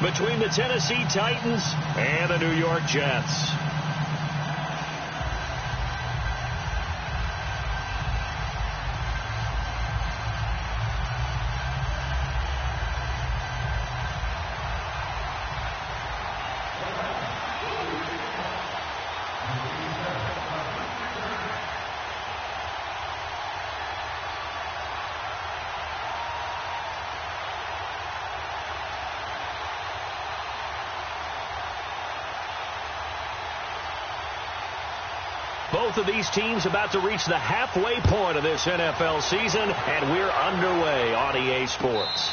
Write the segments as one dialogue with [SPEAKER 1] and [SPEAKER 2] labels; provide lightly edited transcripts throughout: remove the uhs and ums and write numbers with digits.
[SPEAKER 1] between the Tennessee Titans and the New York Jets. Both of these teams about to reach the halfway point of this NFL season, and we're underway on EA Sports.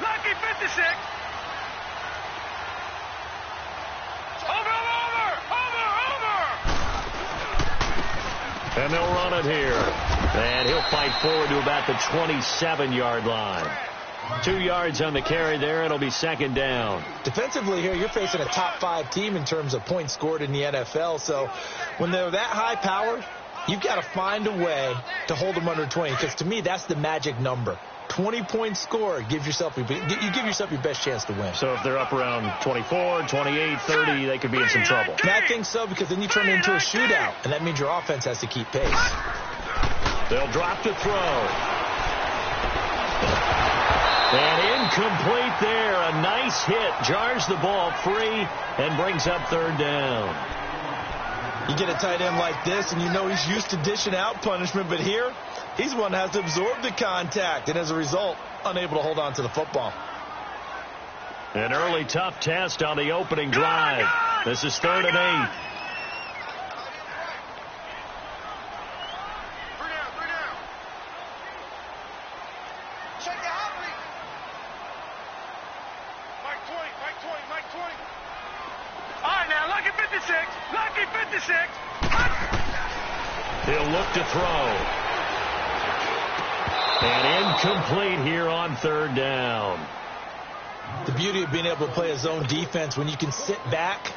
[SPEAKER 2] Lucky 56. Over.
[SPEAKER 1] And they'll run it here. And he'll fight forward to about the 27-yard line. 2 yards on the carry there. It'll be second down.
[SPEAKER 3] Defensively here, you're facing a top-5 team in terms of points scored in the NFL. So when they're that high-powered, you've got to find a way to hold them under 20. Because to me, that's the magic number. 20 points scored, you give yourself your best chance to win.
[SPEAKER 1] So if they're up around 24, 28, 30, they could be in some trouble.
[SPEAKER 3] And I think so, because then you turn it into a shootout, and that means your offense has to keep pace.
[SPEAKER 1] They'll drop to throw. And incomplete there. A nice hit. Jars the ball free and brings up third down.
[SPEAKER 3] You get a tight end like this, and you know he's used to dishing out punishment, but here, he's one that has to absorb the contact, and as a result, unable to hold on to the football.
[SPEAKER 1] An early tough test on the opening drive. This is 3rd and 8. He'll look to throw. And incomplete here on 3rd down.
[SPEAKER 3] The beauty of being able to play a zone defense, when you can sit back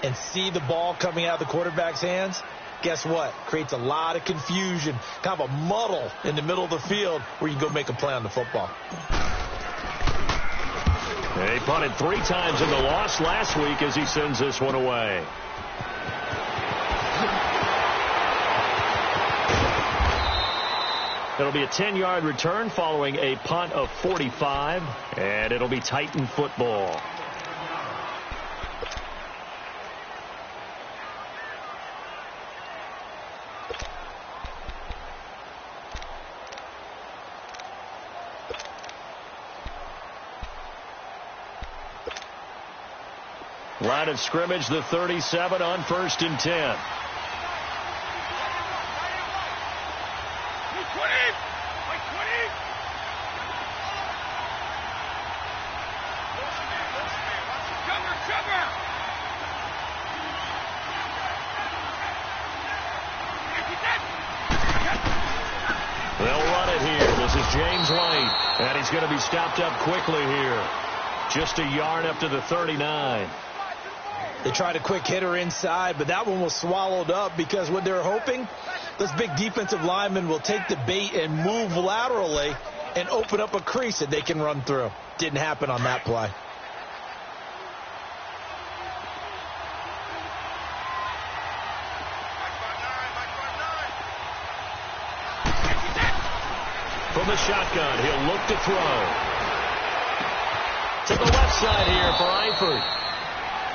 [SPEAKER 3] and see the ball coming out of the quarterback's hands, guess what? Creates a lot of confusion, kind of a muddle in the middle of the field where you go make a play on the football.
[SPEAKER 1] He punted 3 times in the loss last week as he sends this one away. It'll be a 10-yard return following a punt of 45, and it'll be Titan football. Line of scrimmage, the 37 on 1st and 10. They'll run it here. This is James White, and he's going to be stopped up quickly here. Just a yard up to the 39.
[SPEAKER 3] They tried a quick hitter inside, but that one was swallowed up because what they're hoping, this big defensive lineman will take the bait and move laterally and open up a crease that they can run through. Didn't happen on that play.
[SPEAKER 1] From the shotgun, he'll look to throw. To the left side here for Eifert.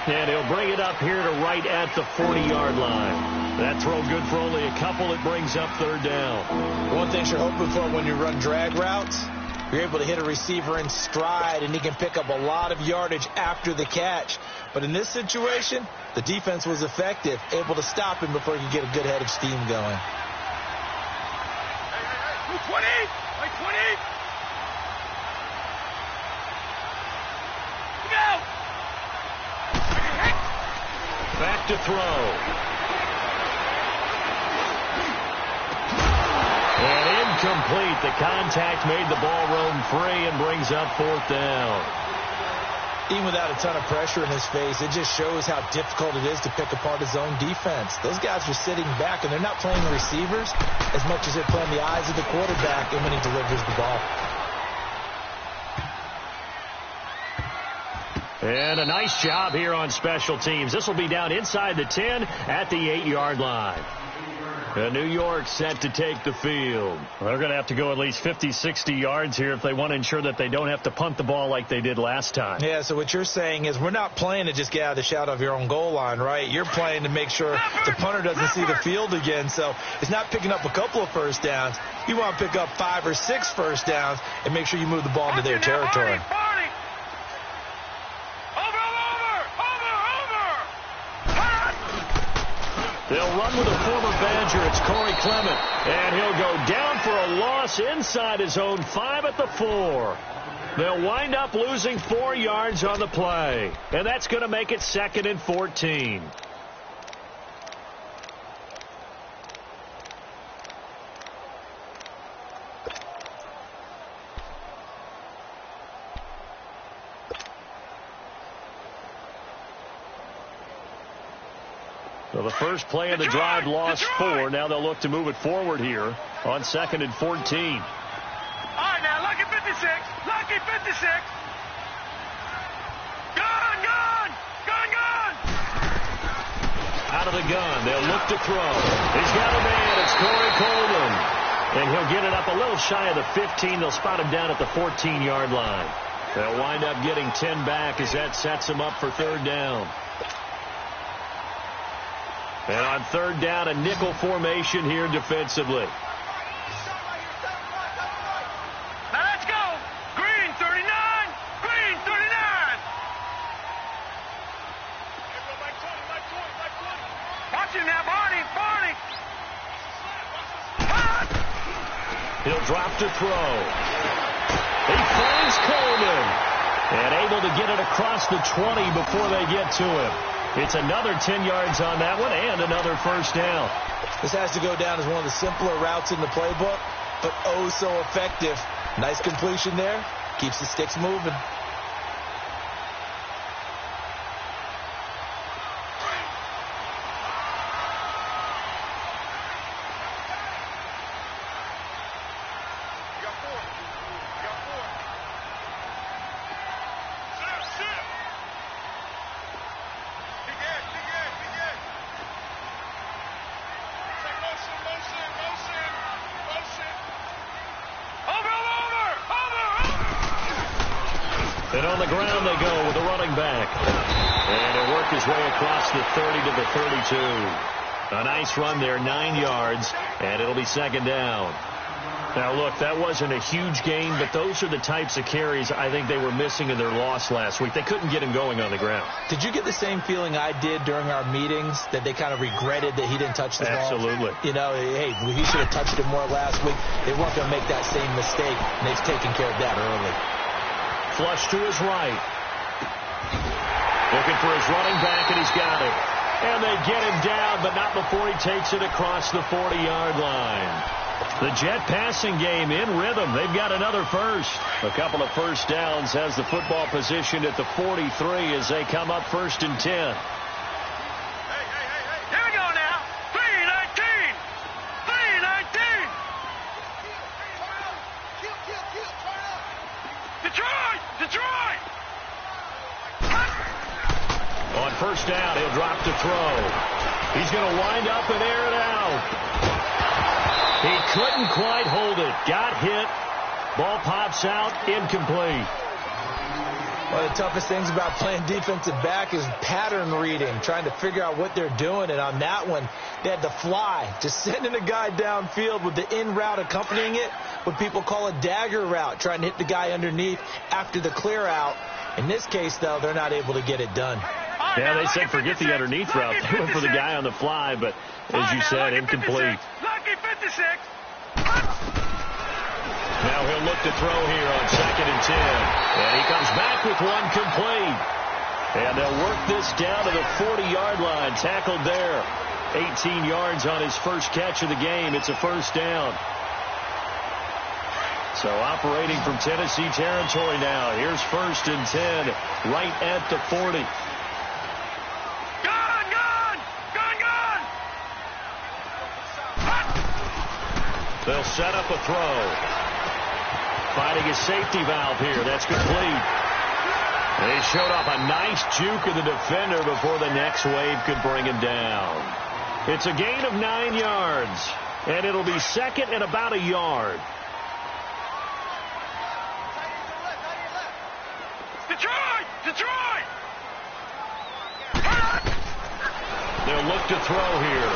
[SPEAKER 1] And he'll bring it up here to right at the 40-yard line. That throw good for only a couple. It brings up 3rd down.
[SPEAKER 3] One thing you're hoping for when you run drag routes, you're able to hit a receiver in stride, and he can pick up a lot of yardage after the catch. But in this situation, the defense was effective, able to stop him before he could get a good head of steam going.
[SPEAKER 2] 20! 20! Go!
[SPEAKER 1] Back to throw. And incomplete. The contact made the ball roam free and brings up 4th down.
[SPEAKER 3] Even without a ton of pressure in his face, it just shows how difficult it is to pick apart his own defense. Those guys are sitting back, and they're not playing the receivers as much as they're playing the eyes of the quarterback and when he delivers the ball.
[SPEAKER 1] And a nice job here on special teams. This will be down inside the 10 at the 8-yard line. New York set to take the field. They're going to have to go at least 50, 60 yards here if they want to ensure that they don't have to punt the ball like they did last time.
[SPEAKER 3] Yeah, so what you're saying is we're not playing to just get out of the shadow of your own goal line, right? You're playing to make sure the punter doesn't see the field again. So it's not picking up a couple of first downs. You want to pick up 5 or 6 first downs and make sure you move the ball into their territory.
[SPEAKER 1] They'll run with a former Badger. It's Corey Clement. And he'll go down for a loss inside his own 5 at the 4. They'll wind up losing 4 yards on the play. And that's going to make it 2nd and 14. So the first play of the drive lost 4. Now they'll look to move it forward here on 2nd and 14.
[SPEAKER 2] All right, now, lucky 56. Lucky 56. Gun, gun. Gun, gun.
[SPEAKER 1] Out of the gun. They'll look to throw. He's got a man. It's Corey Coleman. And he'll get it up a little shy of the 15. They'll spot him down at the 14-yard line. They'll wind up getting 10 back as that sets him up for 3rd down. And on 3rd down, a nickel formation here defensively.
[SPEAKER 2] Now let's go. Green 39. Green 39. Watch him now, Barney. Barney.
[SPEAKER 1] He'll drop to throw. He finds Coleman. And able to get it across the 20 before they get to him. It's another 10 yards on that one and another first down.
[SPEAKER 3] This has to go down as one of the simpler routes in the playbook, but oh so effective. Nice completion there. Keeps the sticks moving.
[SPEAKER 1] On the ground they go with the running back. And he'll work his way across the 30 to the 32. A nice run there, 9 yards, and it'll be second down. Now, look, that wasn't a huge gain, but those are the types of carries I think they were missing in their loss last week. They couldn't get him going on the ground.
[SPEAKER 3] Did you get the same feeling I did during our meetings, that they kind of regretted that he didn't touch the ball?
[SPEAKER 1] Absolutely.
[SPEAKER 3] You know, hey, he should have touched it more last week. They weren't going to make that same mistake, and they've taken care of that early.
[SPEAKER 1] Flush to his right. Looking for his running back, and he's got it. And they get him down, but not before he takes it across the 40-yard line. The Jet passing game in rhythm. They've got another first. A couple of first downs has the football positioned at the 43 as they come up 1st and 10.
[SPEAKER 2] Here we go now. 3-19. 3-19. Detroit! Detroit!
[SPEAKER 1] On first down, he'll drop to throw. He's going to wind up and air it out. He couldn't quite hold it. Got hit. Ball pops out. Incomplete.
[SPEAKER 3] One of the toughest things about playing defensive back is pattern reading, trying to figure out what they're doing. And on that one, they had the fly, just sending a guy downfield with the in route accompanying it, what people call a dagger route, trying to hit the guy underneath after the clear out. In this case, though, they're not able to get it done.
[SPEAKER 1] Yeah, they said forget the underneath route. They went for the guy on the fly, but as you said, incomplete.
[SPEAKER 2] Lucky 56.
[SPEAKER 1] Now he'll look to throw here on 2nd and 10. And he comes back with one complete. And they'll work this down to the 40-yard line. Tackled there. 18 yards on his first catch of the game. It's a first down. So operating from Tennessee territory now. Here's 1st and 10 right at the 40. They'll set up a throw. Finding a safety valve here. That's complete. They showed off a nice juke of the defender before the next wave could bring him down. It's a gain of 9 yards. And it'll be second and about a yard.
[SPEAKER 2] Detroit! Detroit!
[SPEAKER 1] They'll look to throw here.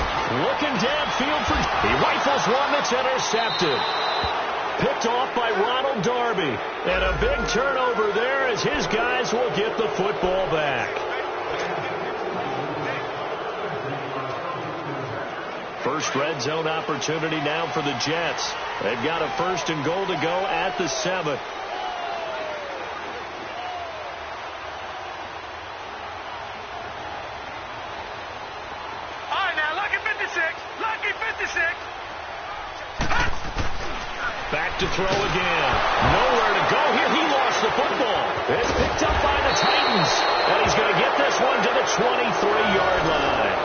[SPEAKER 1] Looking downfield for... He rifles one that's intercepted. Picked off by Ronald Darby. And a big turnover there as his guys will get the football back. First red zone opportunity now for the Jets. They've got a 1st and goal to go at the 7. Back to throw again. Nowhere to go here. He lost the football. It's picked up by the Titans. And he's going to get this one to the 23-yard line.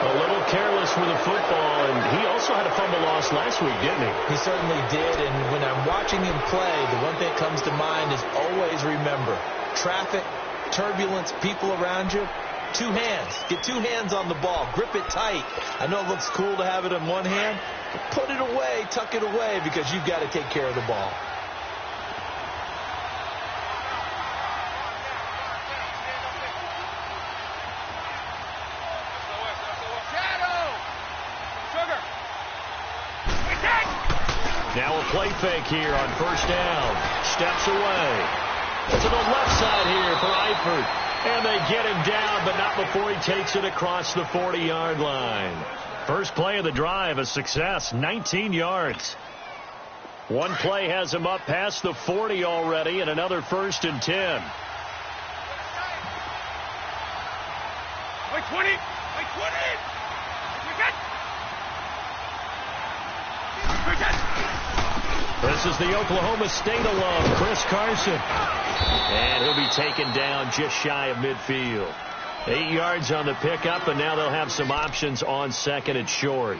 [SPEAKER 1] A little careless with the football, and he also had a fumble loss last week, didn't he?
[SPEAKER 3] He certainly did, and when I'm watching him play, the one thing that comes to mind is always remember, traffic, turbulence, people around you, 2 hands. Get 2 hands on the ball. Grip it tight. I know it looks cool to have it in one hand, but put it away, tuck it away, because you've got to take care of the ball.
[SPEAKER 1] Now a play fake here on first down. Steps away. To the left side here for Eifert. And they get him down, but not before he takes it across the 40-yard line. First play of the drive, a success, 19 yards. One play has him up past the 40 already, and another 1st and 10.
[SPEAKER 2] Wait, 20! Wait, 20!
[SPEAKER 1] This is the Oklahoma State alum, Chris Carson. And he'll be taken down just shy of midfield. 8 yards on the pickup, and now they'll have some options on 2nd and short.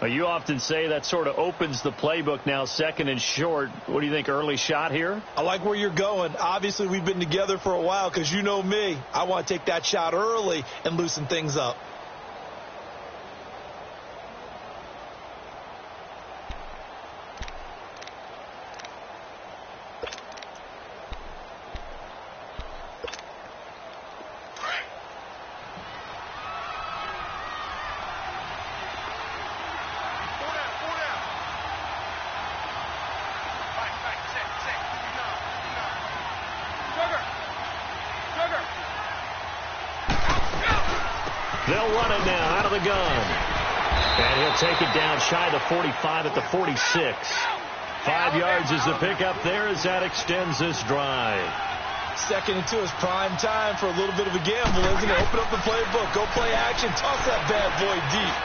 [SPEAKER 1] Well, you often say that sort of opens the playbook now, 2nd and short. What do you think, early shot here?
[SPEAKER 3] I like where you're going. Obviously, we've been together for a while because you know me. I want to take that shot early and loosen things up.
[SPEAKER 1] They'll run it now out of the gun. And he'll take it down shy of the 45 at the 46. 5 yards is the pickup there as that extends this drive.
[SPEAKER 3] 2nd and 2 is prime time for a little bit of a gamble, isn't it? Open up the playbook, go play action, toss that bad boy deep.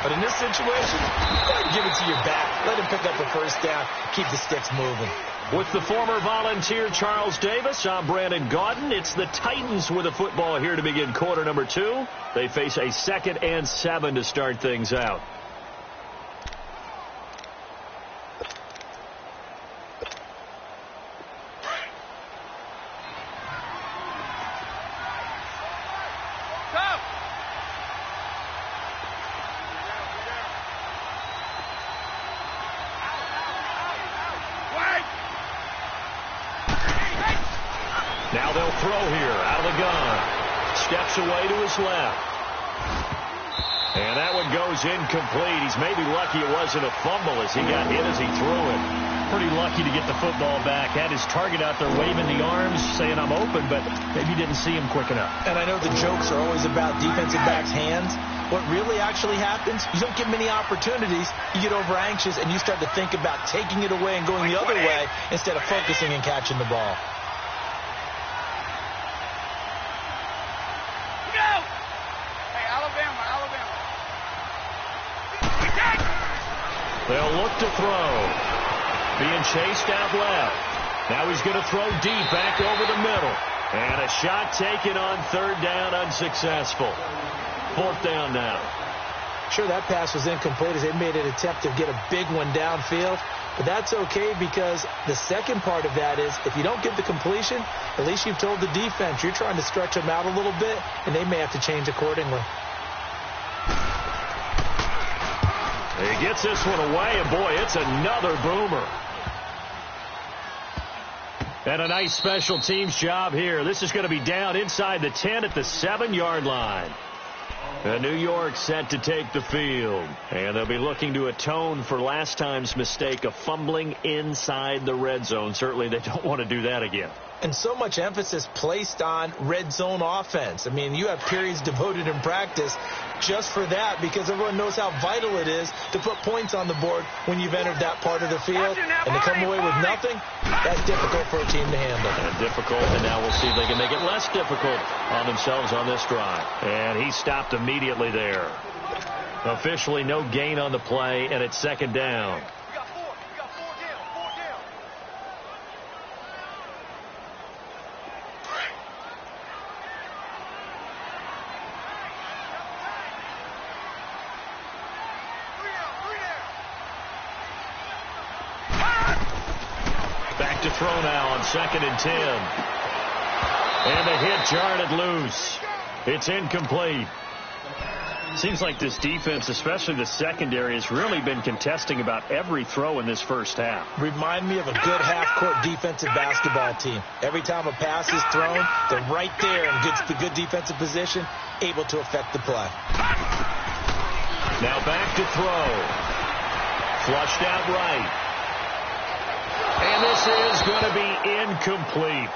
[SPEAKER 3] But in this situation, go ahead and give it to your back. Let him pick up a first down, keep the sticks moving.
[SPEAKER 1] With the former Volunteer Charles Davis, I'm Brandon Gaudin. It's the Titans with the football here to begin quarter number 2. They face a 2nd and 7 to start things out. Now they'll throw here out of the gun. Steps away to his left. And that one goes incomplete. He's maybe lucky it wasn't a fumble as he got hit as he threw it.
[SPEAKER 4] Pretty lucky to get the football back. Had his target out there waving the arms, saying I'm open, but maybe didn't see him quick enough.
[SPEAKER 3] And I know the jokes are always about defensive backs' hands. What really actually happens, you don't get many opportunities. You get over anxious and you start to think about taking it away and going the other way instead of focusing and catching the ball.
[SPEAKER 1] They'll look to throw. Being chased out left. Now he's going to throw deep back over the middle. And a shot taken on 3rd down, unsuccessful. 4th down now.
[SPEAKER 3] Sure, that pass was incomplete as they made an attempt to get a big one downfield. But that's okay because the second part of that is if you don't get the completion, at least you've told the defense you're trying to stretch them out a little bit, and they may have to change accordingly.
[SPEAKER 1] He gets this one away, and boy, it's another boomer. And a nice special teams job here. This is going to be down inside the 10 at the 7-yard line. And New York set to take the field. And they'll be looking to atone for last time's mistake of fumbling inside the red zone. Certainly they don't want to do that again.
[SPEAKER 3] And so much emphasis placed on red zone offense. I mean, you have periods devoted in practice just for that because everyone knows how vital it is to put points on the board when you've entered that part of the field. And to come away with nothing, that's difficult for a team to handle.
[SPEAKER 1] And difficult, and now we'll see if they can make it less difficult on themselves on this drive. And he stopped immediately there. Officially no gain on the play, and it's 2nd down. Back to throw now on 2nd and 10. And the hit jarred loose. It's incomplete. Seems like this defense, especially the secondary, has really been contesting about every throw in this first half.
[SPEAKER 3] Remind me of a good half-court defensive basketball team. Every time a pass is thrown, they're right there and gets the good defensive position, able to affect the play.
[SPEAKER 1] Now back to throw. Flushed out right. And this is going to be incomplete.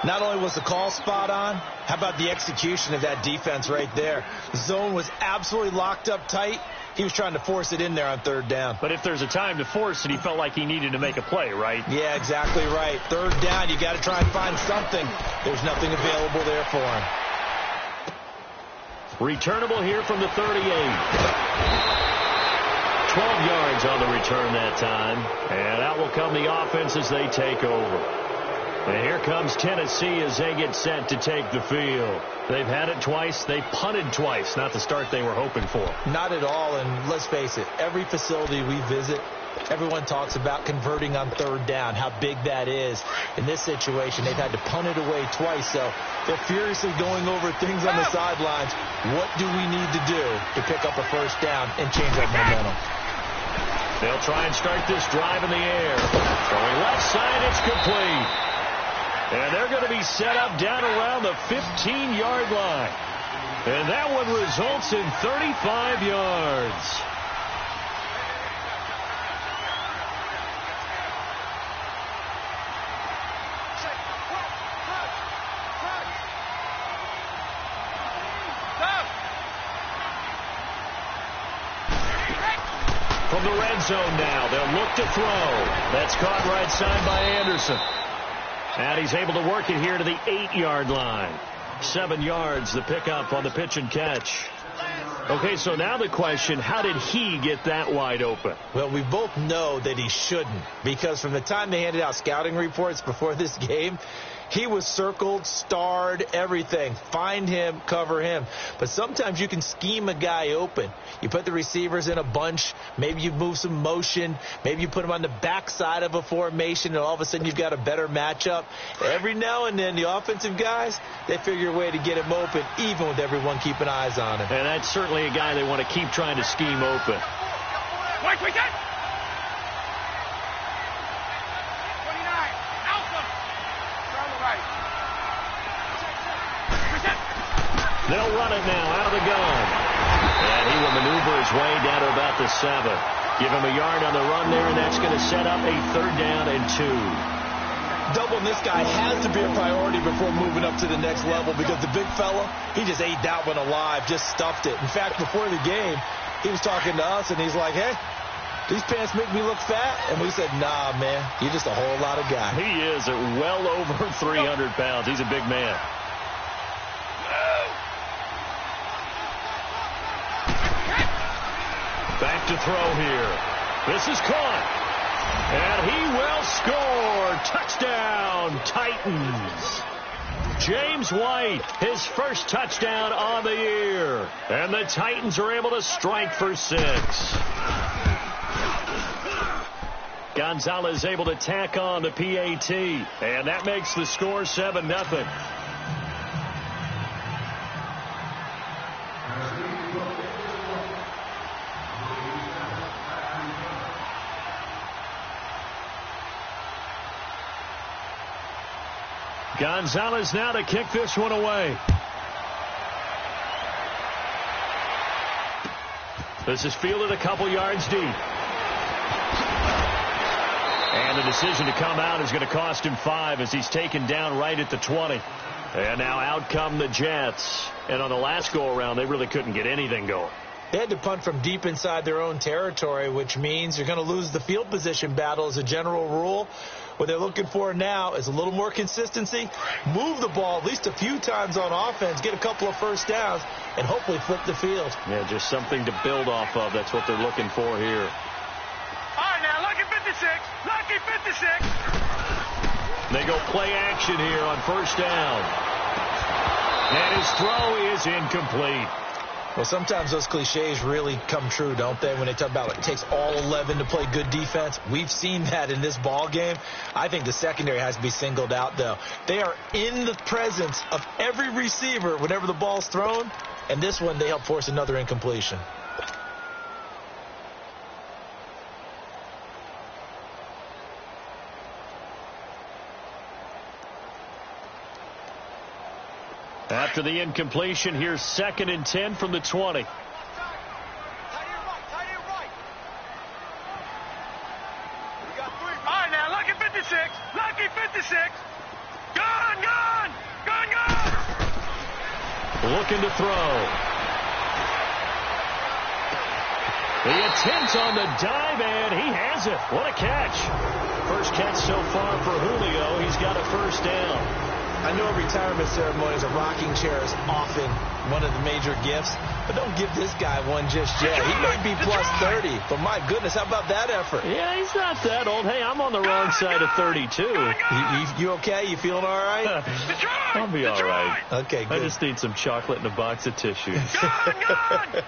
[SPEAKER 3] Not only was the call spot on, how about the execution of that defense right there? The zone was absolutely locked up tight. He was trying to force it in there on 3rd down.
[SPEAKER 1] But if there's a time to force it, he felt like he needed to make a play, right?
[SPEAKER 3] Yeah, exactly right. 3rd down, you got to try and find something. There's nothing available there for him.
[SPEAKER 1] Returnable here from the 38. 12 yards on the return that time. And out will come the offense as they take over. And here comes Tennessee as they get set to take the field. They've had it twice. They punted twice. Not the start they were hoping for.
[SPEAKER 3] Not at all. And let's face it, every facility we visit, everyone talks about converting on 3rd down, how big that is. In this situation, they've had to punt it away twice. So they're furiously going over things on the sidelines. What do we need to do to pick up a first down and change our momentum?
[SPEAKER 1] They'll try and start this drive in the air. Going left side, it's complete. And they're going to be set up down around the 15-yard line. And that one results in 35 yards. From the red zone now, they'll look to throw. That's caught right side by Anderson. And he's able to work it here to the 8-yard line. 7 yards, the pickup on the pitch and catch. Okay, so now the question, how did he get that wide open?
[SPEAKER 3] Well, we both know that he shouldn't, because from the time they handed out scouting reports before this game, he was circled, starred, everything. Find him, cover him. But sometimes you can scheme a guy open. You put the receivers in a bunch. Maybe you move some motion. Maybe you put them on the backside of a formation, and all of a sudden you've got a better matchup. Every now and then, the offensive guys, they figure a way to get him open, even with everyone keeping eyes on him.
[SPEAKER 1] And that's certainly a guy they want to keep trying to scheme open.
[SPEAKER 2] Wait, we got 29. Alpha. On the right.
[SPEAKER 1] They'll run it now out of the gun. And he will maneuver his way down to about the 7. Give him a yard on the run there, and that's going to set up a 3rd down and 2.
[SPEAKER 3] Doubling this guy has to be a priority before moving up to the next level, because the big fella, he just ate that one alive, just stuffed it. In fact, before the game, he was talking to us, and he's like, hey, these pants make me look fat. And we said, nah, man, you're just a whole lot of guy.
[SPEAKER 1] He is at well over 300 pounds. He's a big man. Back to throw here. This is caught. And he will score. Touchdown, Titans. James White, his first touchdown on the year. And the Titans are able to strike for 6. Gonzalez able to tack on the PAT. And that makes the score 7-0. Gonzalez now to kick this one away. This is fielded a couple yards deep. And the decision to come out is going to cost him 5 as he's taken down right at the 20. And now out come the Jets. And on the last go-around, they really couldn't get anything going.
[SPEAKER 3] They had to punt from deep inside their own territory, which means you're going to lose the field position battle as a general rule. What they're looking for now is a little more consistency, move the ball at least a few times on offense, get a couple of first downs, and hopefully flip the field.
[SPEAKER 1] Yeah, just something to build off of. That's what they're looking for here.
[SPEAKER 2] All right, now, lucky 56. Lucky 56.
[SPEAKER 1] They go play action here on first down. And his throw is incomplete.
[SPEAKER 3] Well, sometimes those cliches really come true, don't they, when they talk about it takes all 11 to play good defense. We've seen that in this ball game. I think the secondary has to be singled out, though. They are in the presence of every receiver whenever the ball's thrown, and this one they help force another incompletion.
[SPEAKER 1] After the incompletion, here's 2nd and 10 from the 20.
[SPEAKER 2] Tight end right. We got 3. All right, now, lucky 56. Lucky 56. Gone.
[SPEAKER 1] Looking to throw. The attempt on the dive, and he has it. What a catch. First catch so far for Julio. He's got a first down.
[SPEAKER 3] I know retirement ceremonies, a rocking chair is often one of the major gifts, but don't give this guy one just yet. He may be plus 30, but my goodness, how about that effort?
[SPEAKER 1] Yeah, he's not that old. Hey, I'm on the wrong side of 32.
[SPEAKER 3] You okay? You feeling all right?
[SPEAKER 1] I'll be all right.
[SPEAKER 3] Okay, good.
[SPEAKER 1] I just need some chocolate and a box of tissues.
[SPEAKER 2] Gone.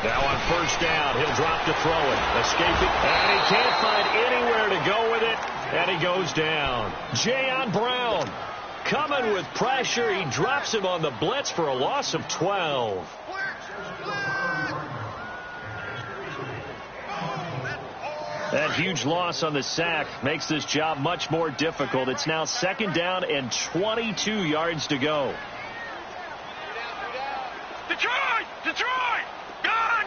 [SPEAKER 1] Now on first down, he'll drop to throw it. Escaping, and he can't find anywhere to go with it, and he goes down. Jayon Brown coming with pressure. He drops him on the blitz for a loss of 12. That huge loss on the sack makes this job much more difficult. It's now 2nd down and 22 yards to go.
[SPEAKER 2] Detroit! Gone!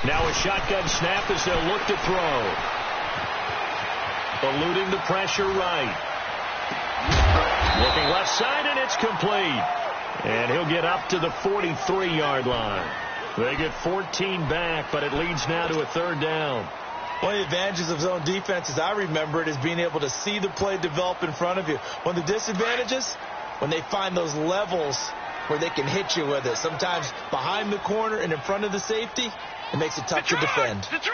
[SPEAKER 1] Now a shotgun snap as they'll look to throw. eluding the pressure right. Looking left side, and it's complete. And he'll get up to the 43-yard line. They get 14 back, but it leads now to a third down.
[SPEAKER 3] One of the advantages of zone defense, as I remember it, is being able to see the play develop in front of you. One of the disadvantages, when they find those levels where they can hit you with it. Sometimes behind the corner and in front of the safety, it makes it tough to defend.
[SPEAKER 2] Detroit!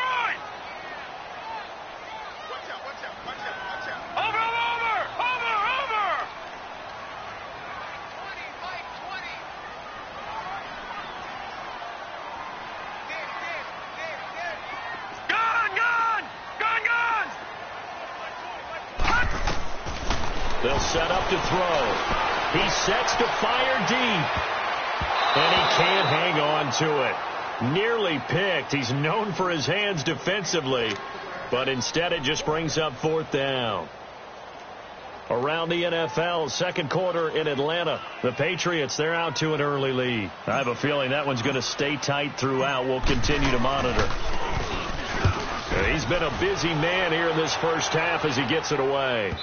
[SPEAKER 1] They'll set up to throw. He sets to fire deep. And he can't hang on to it. Nearly picked. He's known for his hands defensively. But instead it just brings up fourth down. Around the NFL, second quarter in Atlanta. The Patriots, they're out to an early lead. I have a feeling that one's going to stay tight throughout. We'll continue to monitor. He's been a busy man here in this first half as he gets it away.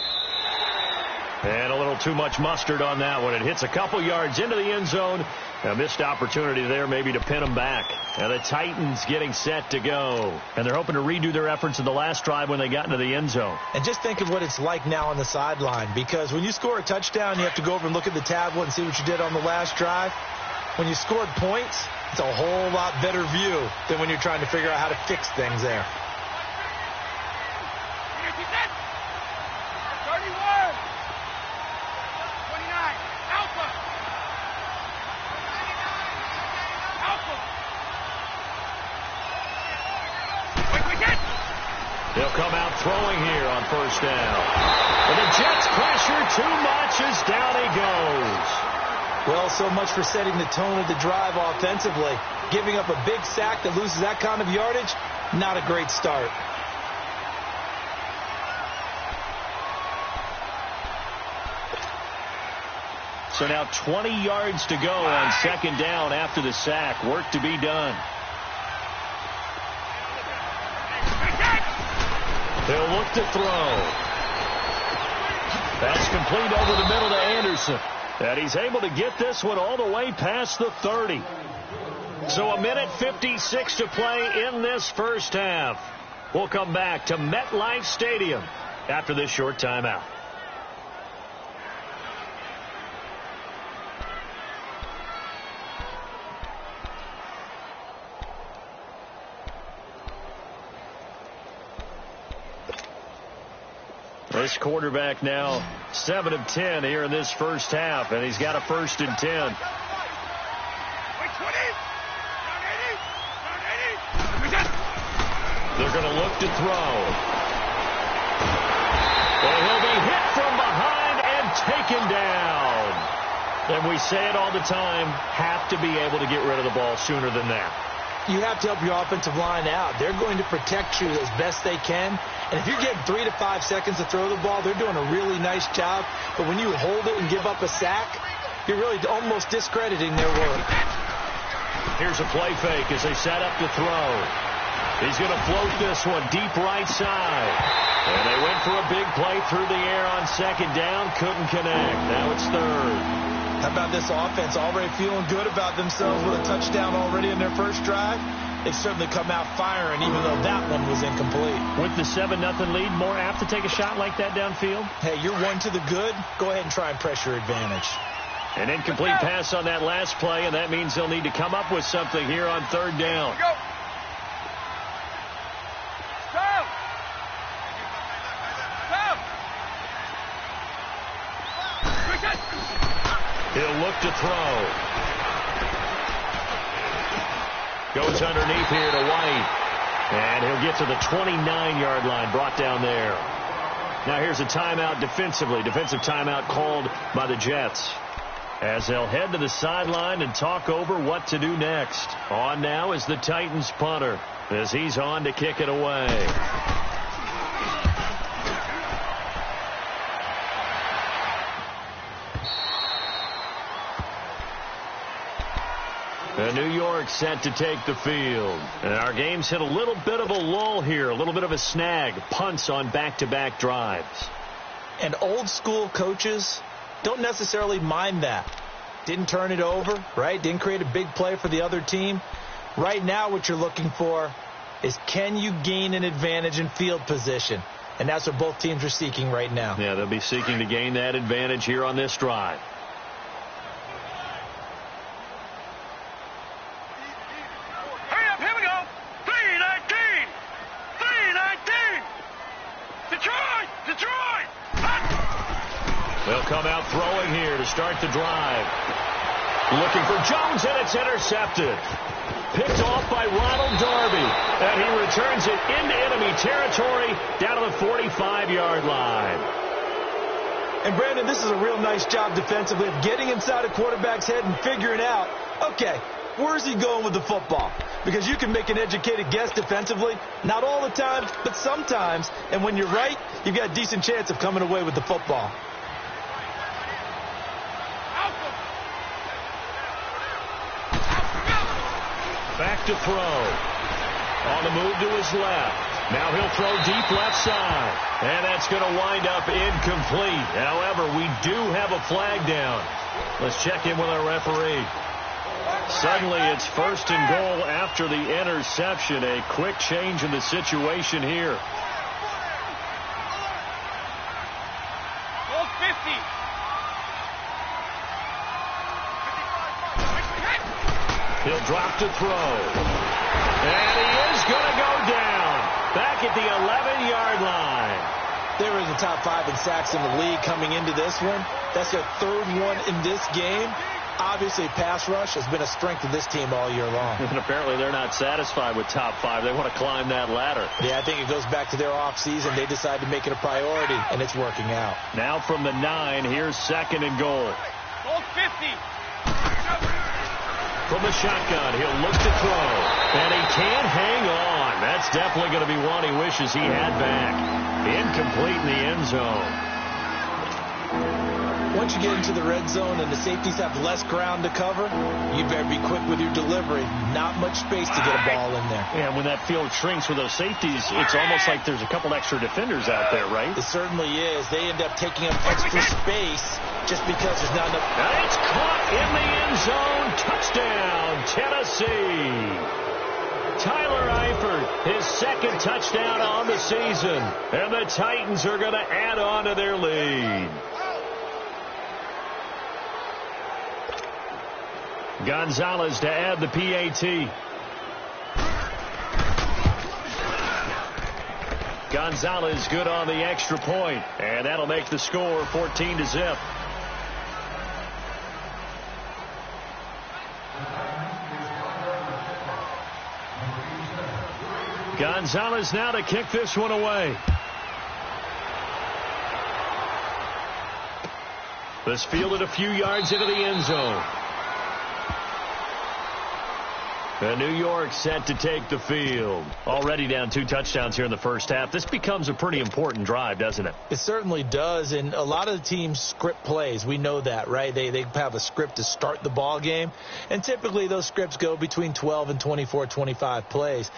[SPEAKER 1] And a little too much mustard on that one. It hits a couple yards into the end zone. A missed opportunity there maybe to pin them back. And the Titans getting set to go. And they're hoping to redo their efforts in the last drive when they got into the end zone.
[SPEAKER 3] And just think of what it's like now on the sideline. Because when you score a touchdown, you have to go over and look at the tablet and see what you did on the last drive. When you scored points, it's a whole lot better view than when you're trying to figure out how to fix things there.
[SPEAKER 2] 31! 29! Alpha! Alpha! Quick, wicket!
[SPEAKER 1] They'll come out throwing here on first down. And the Jets pressure too much as down he goes.
[SPEAKER 3] Well, so much for setting the tone of the drive offensively. Giving up a big sack that loses that kind of yardage, not a great start.
[SPEAKER 1] So now 20 yards to go on second down after the sack. Work to be done. They'll look to throw. That's complete over the middle to Anderson. And he's able to get this one all the way past the 30. So a minute 56 to play in this first half. We'll come back to MetLife Stadium after this short timeout. This quarterback now 7 of 10 here in this first half, and he's got a 1st and 10. They're going to look to throw. And he'll be hit from behind and taken down. And we say it all the time, have to be able to get rid of the ball sooner than that.
[SPEAKER 3] You have to help your offensive line out. They're going to protect you as best they can. And if you're getting 3 to 5 seconds to throw the ball, they're doing a really nice job. But when you hold it and give up a sack, you're really almost discrediting their work.
[SPEAKER 1] Here's a play fake as they set up to throw. He's going to float this one deep right side. And they went for a big play through the air on second down. Couldn't connect. Now it's third.
[SPEAKER 3] How about this offense already feeling good about themselves with a touchdown already in their first drive? They've certainly come out firing, even though that one was incomplete.
[SPEAKER 1] With the 7-0 lead, more apt to take a shot like that downfield?
[SPEAKER 3] Hey, you're one to the good. Go ahead and try and press your advantage.
[SPEAKER 1] An incomplete pass on that last play, and that means they'll need to come up with something here on third down. He'll look to throw. Goes underneath here to White. And he'll get to the 29-yard line, brought down there. Now here's a timeout defensively. Defensive timeout called by the Jets. As they'll head to the sideline and talk over what to do next. On now is the Titans punter as he's on to kick it away. And New York set to take the field. And our game's hit a little bit of a lull here, a little bit of a snag. Punts on back-to-back drives.
[SPEAKER 3] And old school coaches don't necessarily mind that. Didn't turn it over, right? Didn't create a big play for the other team. Right now what you're looking for is, can you gain an advantage in field position? And that's what both teams are seeking right now.
[SPEAKER 1] Yeah, they'll be seeking to gain that advantage here on this drive.
[SPEAKER 2] Hurry up, here we go. 319. 319. Detroit. Detroit.
[SPEAKER 1] They'll come out throwing here to start the drive. Looking for Jones, and it's intercepted. Picked off by Ronald Darby, and he returns it into enemy territory down to the 45-yard line.
[SPEAKER 3] And, Brandon, this is a real nice job defensively of getting inside a quarterback's head and figuring out, okay, where's he going with the football? Because you can make an educated guess defensively, not all the time, but sometimes. And when you're right, you've got a decent chance of coming away with the football.
[SPEAKER 1] Back to throw. On the move to his left. Now he'll throw deep left side. And that's going to wind up incomplete. However, we do have a flag down. Let's check in with our referee. Suddenly it's 1st and goal after the interception. A quick change in the situation here.
[SPEAKER 2] Goal 50.
[SPEAKER 1] He'll drop to throw. And he is going to go down. Back at the 11-yard line.
[SPEAKER 3] They were in the top 5 in sacks in the league coming into this one. That's their 3rd one in this game. Obviously, pass rush has been a strength of this team all year long.
[SPEAKER 1] And apparently they're not satisfied with top 5. They want to climb that ladder.
[SPEAKER 3] Yeah, I think it goes back to their offseason. They decided to make it a priority, and it's working out.
[SPEAKER 1] Now from the 9, here's 2nd and goal.
[SPEAKER 2] Goal 50.
[SPEAKER 1] From the shotgun, he'll look to throw. And he can't hang on. That's definitely going to be one he wishes he had back. Incomplete in the end zone.
[SPEAKER 3] Once you get into the red zone and the safeties have less ground to cover, you better be quick with your delivery. Not much space to get a ball in there.
[SPEAKER 1] Yeah, when that field shrinks with those safeties, it's almost like there's a couple extra defenders out there, right?
[SPEAKER 3] It certainly is. They end up taking up extra space just because there's not enough.
[SPEAKER 1] And it's caught in the end zone. Touchdown, Tennessee. Tyler Eifert, his 2nd touchdown on the season. And the Titans are going to add on to their lead. Gonzalez to add the PAT. Gonzalez good on the extra point, and that'll make the score 14-0. Gonzalez now to kick this one away. This fielded a few yards into the end zone. And New York set to take the field. Already down 2 touchdowns here in the first half. This becomes a pretty important drive, doesn't it?
[SPEAKER 3] It certainly does, and a lot of the teams script plays. We know that, right? They have a script to start the ball game, and typically those scripts go between 12 and 24, 25 plays.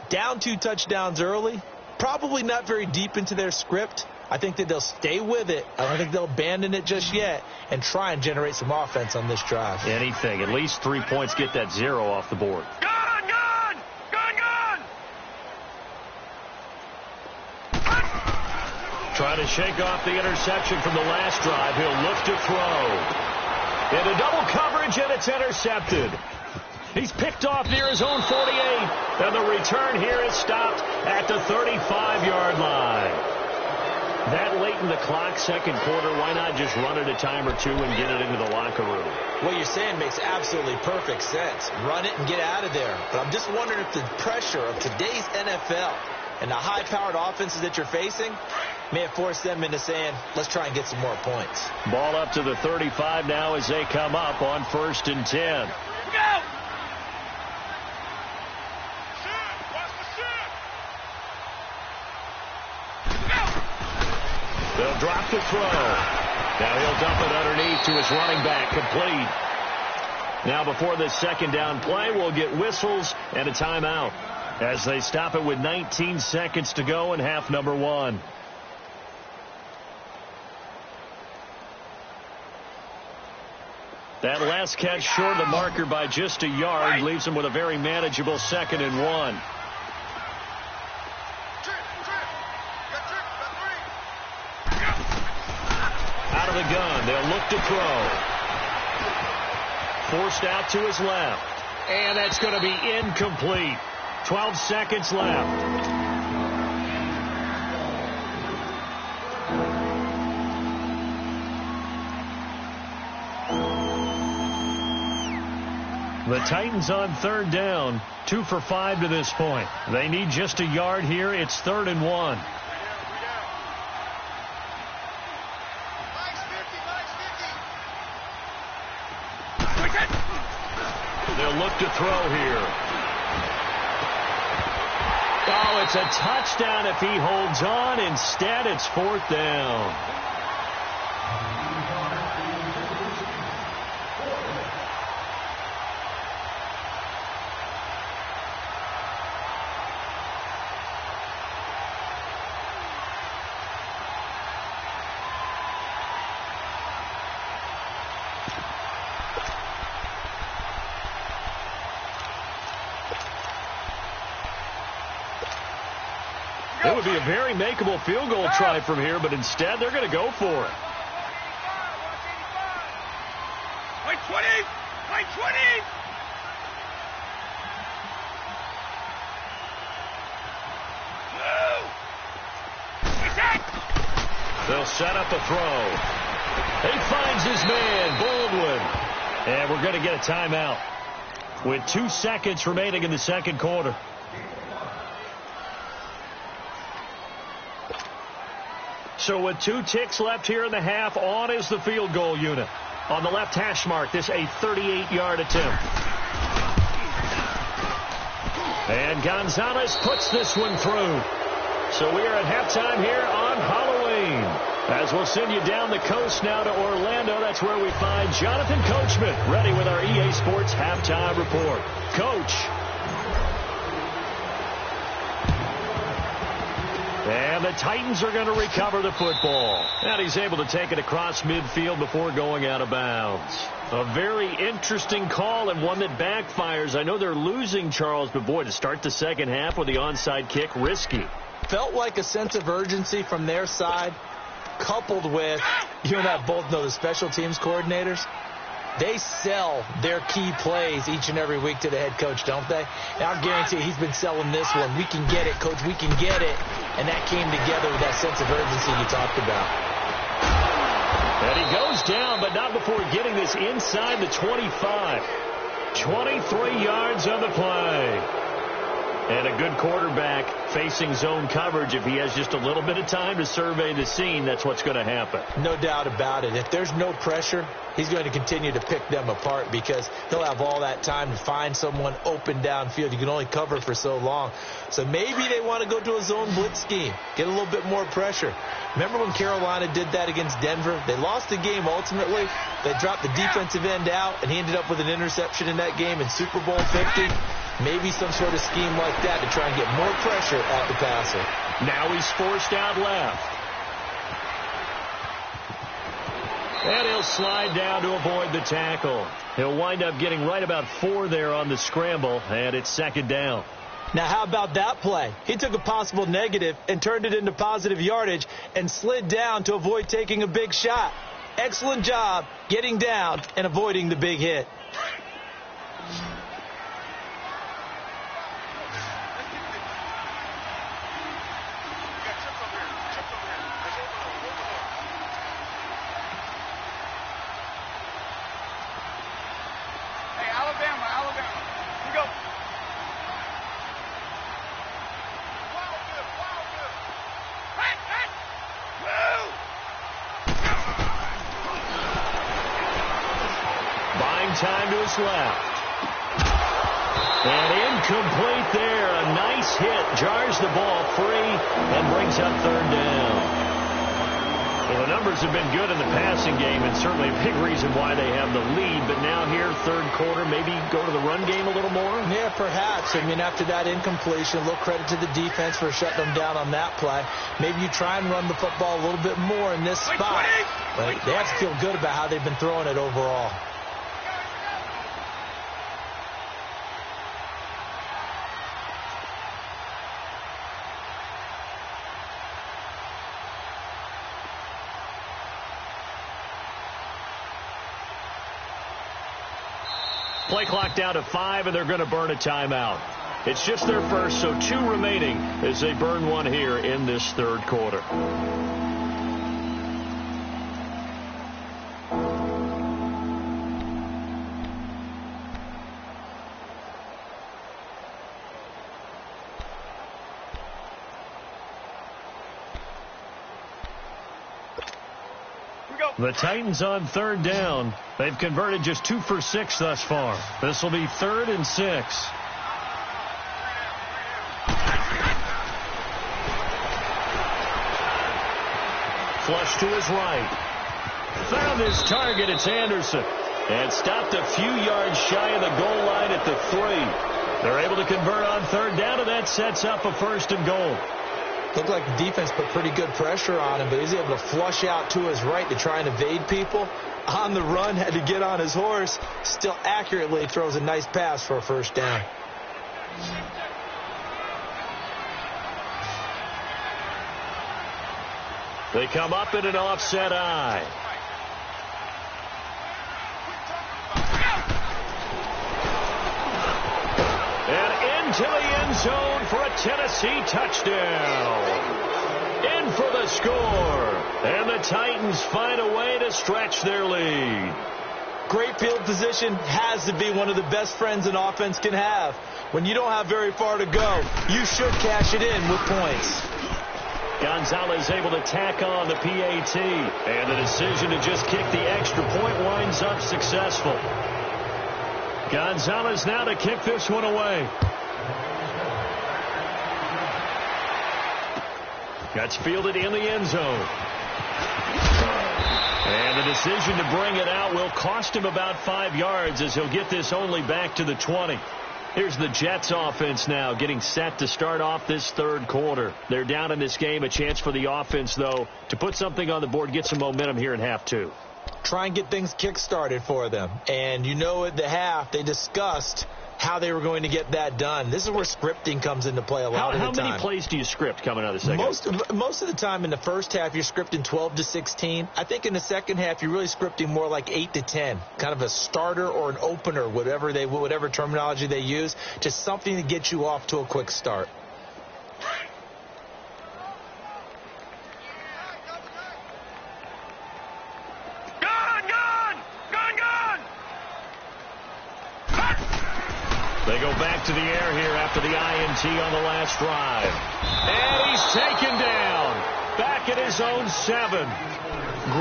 [SPEAKER 3] Down 2 touchdowns early, probably not very deep into their script. I think that they'll stay with it. I don't think they'll abandon it just yet and try and generate some offense on this drive.
[SPEAKER 1] Anything. At least 3 points, get that 0 off the board.
[SPEAKER 2] Gone, gone, gone, gone.
[SPEAKER 1] Trying to shake off the interception from the last drive. He'll look to throw. Into double coverage, and it's intercepted. He's picked off near his own 48. And the return here is stopped at the 35-yard line. That late in the clock, 2nd quarter, why not just run it a time or 2 and get it into the locker room?
[SPEAKER 3] What you're saying makes absolutely perfect sense. Run it and get out of there. But I'm just wondering if the pressure of today's NFL and the high-powered offenses that you're facing may have forced them into saying, let's try and get some more points.
[SPEAKER 1] Ball up to the 35 now as they come up on 1st and 10.
[SPEAKER 2] Go!
[SPEAKER 1] They'll drop the throw. Now he'll dump it underneath to his running back, complete. Now before this second down play, we'll get whistles and a timeout as they stop it with 19 seconds to go in half number 1. That last catch short of the marker by just a yard leaves them with a very manageable 2nd and 1. Out of the gun, they'll look to throw. Forced out to his left. And that's going to be incomplete. 12 seconds left. The Titans on 3rd down, 2 for 5 to this point. They need just a yard here. It's 3rd and 1. They'll look to throw here. Oh, it's a touchdown if he holds on. Instead, it's 4th down. It would be a very makeable field goal try from here, but instead they're going to go for it.
[SPEAKER 2] Play 20! Play 20!
[SPEAKER 1] They'll set up a throw. He finds his man, Baldwin. And we're going to get a timeout with 2 seconds remaining in the second quarter. So with 2 ticks left here in the half, on is the field goal unit. On the left hash mark, this a 38-yard attempt. And Gonzalez puts this one through. So we are at halftime here on Halloween. As we'll send you down the coast now to Orlando, that's where we find Jonathan Coachman ready with our EA Sports halftime report. Coach. And the Titans are going to recover the football. And he's able to take it across midfield before going out of bounds. A very interesting call and one that backfires. I know they're losing, Charles, but boy, to start the second half with the onside kick, risky.
[SPEAKER 3] Felt like a sense of urgency from their side, coupled with, you and I both know the special teams coordinators. They sell their key plays each and every week to the head coach, don't they? And I'll guarantee you, he's been selling this one. We can get it, coach. We can get it. And that came together with that sense of urgency you talked about.
[SPEAKER 1] And he goes down, but not before getting this inside the 25. 23 yards on the play. And a good quarterback facing zone coverage. If he has just a little bit of time to survey the scene, that's what's going to happen.
[SPEAKER 3] No doubt about it. If there's no pressure, he's going to continue to pick them apart because he'll have all that time to find someone open downfield. You can only cover for so long. So maybe they want to go to a zone blitz scheme, get a little bit more pressure. Remember when Carolina did that against Denver? They lost the game ultimately. They dropped the defensive end out, and he ended up with an interception in that game in Super Bowl 50. Maybe some sort of scheme like that to try and get more pressure at the passer.
[SPEAKER 1] Now he's forced out left. And he'll slide down to avoid the tackle. He'll wind up getting right about 4 there on the scramble, and it's second down.
[SPEAKER 3] Now, how about that play? He took a possible negative and turned it into positive yardage and slid down to avoid taking a big shot. Excellent job getting down and avoiding the big hit.
[SPEAKER 1] Time to his left. And incomplete there. A nice hit. Jars the ball free and brings up third down. Well, the numbers have been good in the passing game, and certainly a big reason why they have the lead. But now here, third quarter, maybe go to the run game a little more?
[SPEAKER 3] Yeah, perhaps. I mean, after that incompletion, a little credit to the defense for shutting them down on that play. Maybe you try and run the football a little bit more in this spot. But they have to feel good about how they've been throwing it overall.
[SPEAKER 1] Play clock down to 5, and they're going to burn a timeout. It's just their first, so 2 remaining as they burn one here in this third quarter. The Titans on third down. They've converted just 2 for 6 thus far. This will be 3rd and 6. Flush to his right. Found his target. It's Anderson. And stopped a few yards shy of the goal line at the 3. They're able to convert on third down, and that sets up a 1st and goal.
[SPEAKER 3] Looked like the defense put pretty good pressure on him, but he's able to flush out to his right to try and evade people. On the run, had to get on his horse. Still accurately throws a nice pass for a 1st down.
[SPEAKER 1] They come up in an offset eye. And into the end zone for a Tennessee touchdown. In for the score. And the Titans find a way to stretch their lead.
[SPEAKER 3] Great field position has to be one of the best friends an offense can have. When you don't have very far to go, you should cash it in with points.
[SPEAKER 1] Gonzalez able to tack on the PAT. And the decision to just kick the extra point winds up successful. Gonzalez now to kick this one away. That's fielded in the end zone. And the decision to bring it out will cost him about 5 yards as he'll get this only back to the 20. Here's the Jets offense now getting set to start off this third quarter. They're down in this game. A chance for the offense, though, to put something on the board, get some momentum here in half 2.
[SPEAKER 3] Try and get things kick-started for them. And you know at the half, they discussed how they were going to get that done. This is where scripting comes into play a lot of the time.
[SPEAKER 1] How many plays do you script coming out of the second?
[SPEAKER 3] Most of the time in the first half, you're scripting 12 to 16. I think in the second half, you're really scripting more like 8 to 10. Kind of a starter or an opener, whatever terminology they use. Just something to get you off to a quick start.
[SPEAKER 1] They go back to the air here after the INT on the last drive. And he's taken down. Back at his own 7.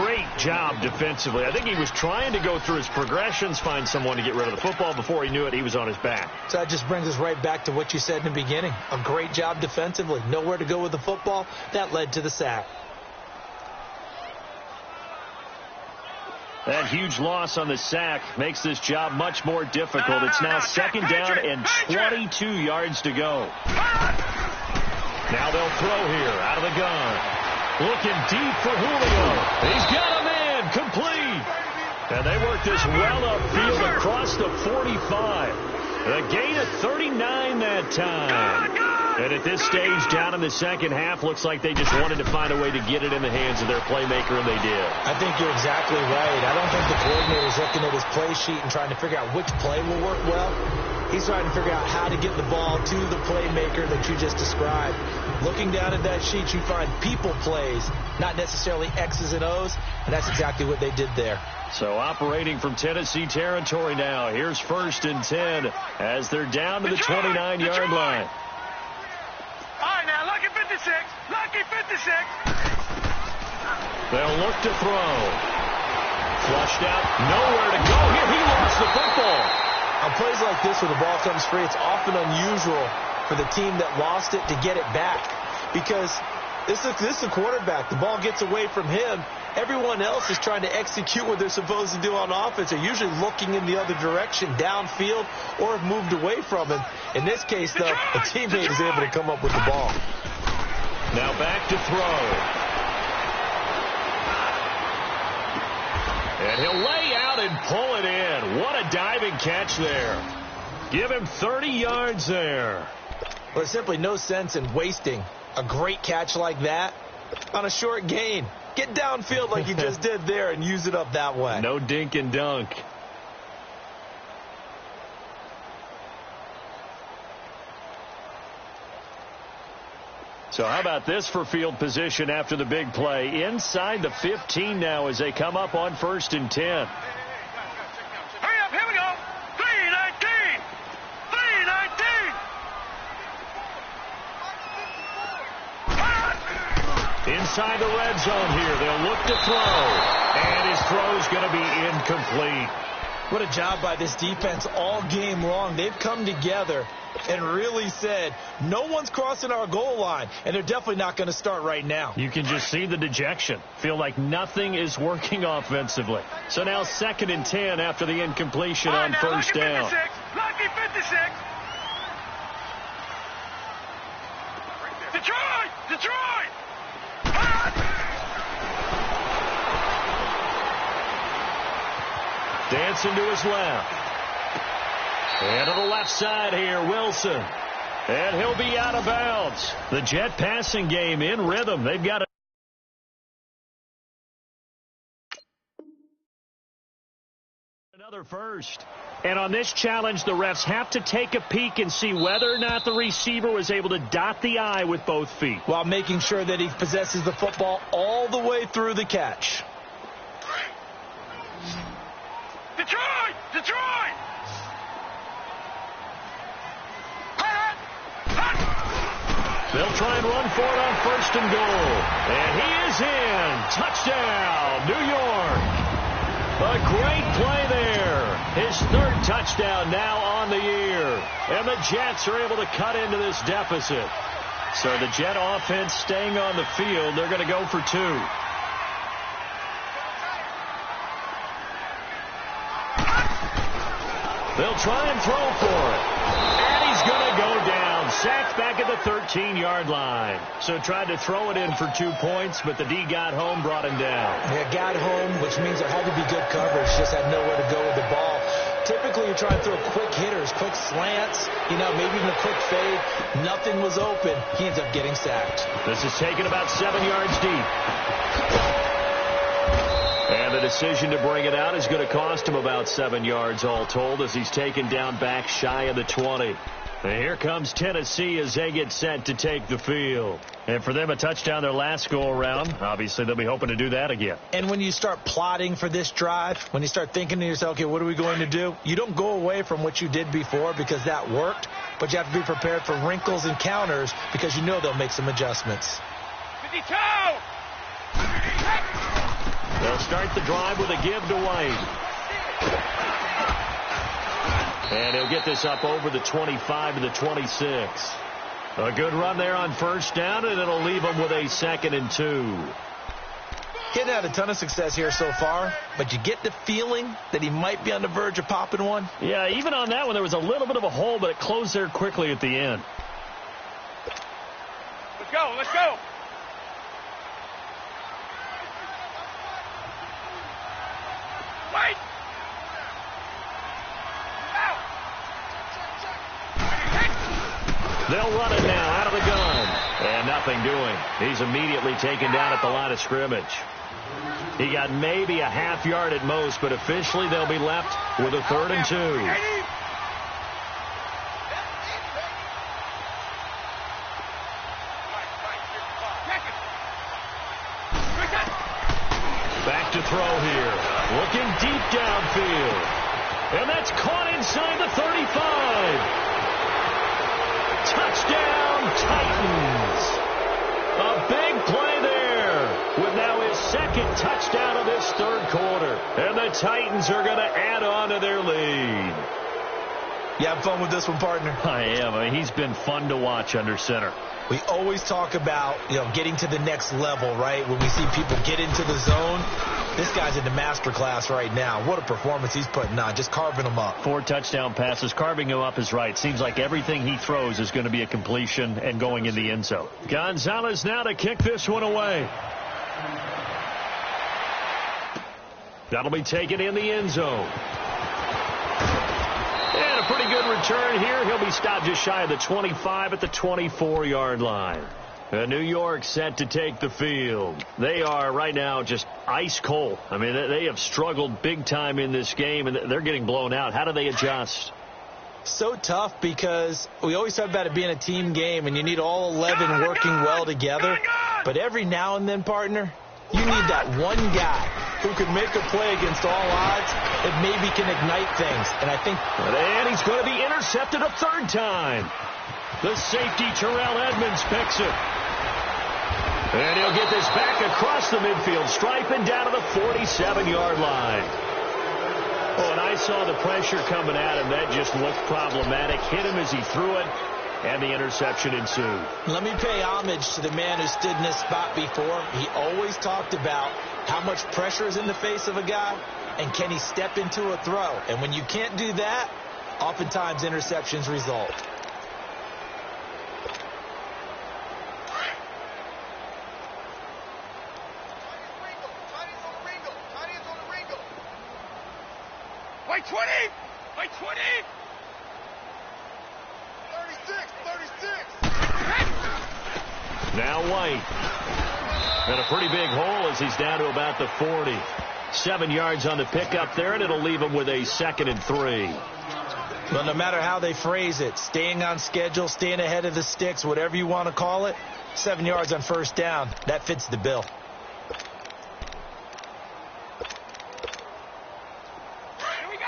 [SPEAKER 1] Great job defensively. I think he was trying to go through his progressions, find someone to get rid of the football. Before he knew it, he was on his back.
[SPEAKER 3] So that just brings us right back to what you said in the beginning. A great job defensively. Nowhere to go with the football. That led to the sack.
[SPEAKER 1] That huge loss on the sack makes this job much more difficult. It's now 2nd down and 22 yards to go. Now they'll throw here out of the gun. Looking deep for Julio. He's got a man complete. And they work this well upfield across the 45. A gain of 39 that time. And at this stage, down in the second half, looks like they just wanted to find a way to get it in the hands of their playmaker, and they did.
[SPEAKER 3] I think you're exactly right. I don't think the coordinator's looking at his play sheet and trying to figure out which play will work well. He's trying to figure out how to get the ball to the playmaker that you just described. Looking down at that sheet, you find people plays, not necessarily X's and O's, and that's exactly what they did there.
[SPEAKER 1] So operating from Tennessee territory now. Here's 1st and 10 as they're down to the 29-yard line.
[SPEAKER 2] All right, now, lucky 56. Lucky 56.
[SPEAKER 1] They'll look to throw. Flushed out. Nowhere to go here. He lost the football.
[SPEAKER 3] On plays like this where the ball comes free, it's often unusual for the team that lost it to get it back. Because This is the quarterback. The ball gets away from him. Everyone else is trying to execute what they're supposed to do on offense. They're usually looking in the other direction, downfield, or have moved away from him. In this case, though, a teammate is able to come up with the ball.
[SPEAKER 1] Now back to throw. And he'll lay out and pull it in. What a diving catch there. Give him 30 yards there.
[SPEAKER 3] Well, there's simply no sense in wasting a great catch like that on a short gain. Get downfield like you just did there and use it up that way.
[SPEAKER 1] No dink and dunk. So how about this for field position after the big play? Inside the 15 now as they come up on 1st and 10.
[SPEAKER 2] Hurry up, here we go. 3-19. 3-19.
[SPEAKER 1] Inside the red zone here. They'll look to throw. And his throw's going to be incomplete.
[SPEAKER 3] What a job by this defense all game long. They've come together and really said, no one's crossing our goal line, and they're definitely not going to start right now.
[SPEAKER 1] You can just see the dejection. Feel like nothing is working offensively. So now 2nd and 10 after the incompletion on first down.
[SPEAKER 2] Lucky 56. Detroit!
[SPEAKER 1] Dancing to his left. And to the left side here, Wilson. And he'll be out of bounds. The Jet passing game in rhythm. They've got another first. And on this challenge, the refs have to take a peek and see whether or not the receiver was able to dot the I with both feet,
[SPEAKER 3] while making sure that he possesses the football all the way through the catch.
[SPEAKER 2] Detroit!
[SPEAKER 1] They'll try and run for it on 1st and goal. And he is in. Touchdown, New York. A great play there. His 3rd touchdown now on the year. And the Jets are able to cut into this deficit. So the Jet offense staying on the field. They're going to go for 2. They'll try and throw for it. And he's going to go down. Sacked back at the 13-yard line. So tried to throw it in for 2 points, but the D got home, brought him down.
[SPEAKER 3] Yeah, got home, which means there had to be good coverage. Just had nowhere to go with the ball. Typically, you try and throw quick hitters, quick slants, maybe even a quick fade. Nothing was open. He ends up getting sacked.
[SPEAKER 1] This is taken about 7 yards deep. And the decision to bring it out is going to cost him about 7 yards all told as he's taken down back shy of the 20. And here comes Tennessee as they get set to take the field. And for them, a touchdown their last go-around. Obviously, they'll be hoping to do that again.
[SPEAKER 3] And when you start plotting for this drive, when you start thinking to yourself, okay, what are we going to do? You don't go away from what you did before because that worked, but you have to be prepared for wrinkles and counters because you know they'll make some adjustments.
[SPEAKER 2] 52!
[SPEAKER 1] They'll start the drive with a give to White. And he'll get this up over the 25 to the 26. A good run there on 1st down, and it'll leave him with a 2nd and 2.
[SPEAKER 3] He hasn't had a ton of success here so far, but you get the feeling that he might be on the verge of popping one.
[SPEAKER 1] Yeah, even on that one, there was a little bit of a hole, but it closed there quickly at the end.
[SPEAKER 2] Let's go! Wait!
[SPEAKER 1] They'll run it now out of the gun. And nothing doing. He's immediately taken down at the line of scrimmage. He got maybe a half yard at most, but officially they'll be left with a 3rd and 2. Back to throw here. Looking deep downfield. And that's caught inside the 35. Touchdown, Titans. A big play there with now his 2nd touchdown of this 3rd quarter. And the Titans are going to add on to their lead.
[SPEAKER 3] You having fun with this one, partner?
[SPEAKER 1] I am. He's been fun to watch under center.
[SPEAKER 3] We always talk about, getting to the next level, right? When we see people get into the zone, this guy's in the master class right now. What a performance he's putting on, just carving them up.
[SPEAKER 4] 4 touchdown passes. Carving him up is right. Seems like everything he throws is going to be a completion and going in the end zone. Gonzalez now to kick this one away. That'll be taken in the end zone. And a pretty good return here. He'll be stopped just shy of the 25 at the 24-yard line. New York set to take the field. They are right now just ice cold. I mean, they have struggled big time in this game, and they're getting blown out. How do they adjust?
[SPEAKER 3] So tough because we always talk about it being a team game, and you need all 11 working well together. But every now and then, partner, you need that one guy who can make a play against all odds and maybe can ignite things. And I think...
[SPEAKER 4] And he's going to be intercepted a third time. The safety, Terrell Edmonds, picks it. And he'll get this back across the midfield stripe and down to the 47-yard line. Oh, and I saw the pressure coming at him. That just looked problematic. Hit him as he threw it, and the interception ensued.
[SPEAKER 3] Let me pay homage to the man who stood in this spot before. He always talked about how much pressure is in the face of a guy, and can he step into a throw. And when you can't do that, oftentimes interceptions result.
[SPEAKER 2] White 20! White 20! 36!
[SPEAKER 4] Now White. And a pretty big hole as he's down to about the 40. 7 yards on the pickup there, and it'll leave him with a 2nd and 3.
[SPEAKER 3] Well, no matter how they phrase it, staying on schedule, staying ahead of the sticks, whatever you want to call it, 7 yards on first down, that fits the bill.
[SPEAKER 2] Here we go!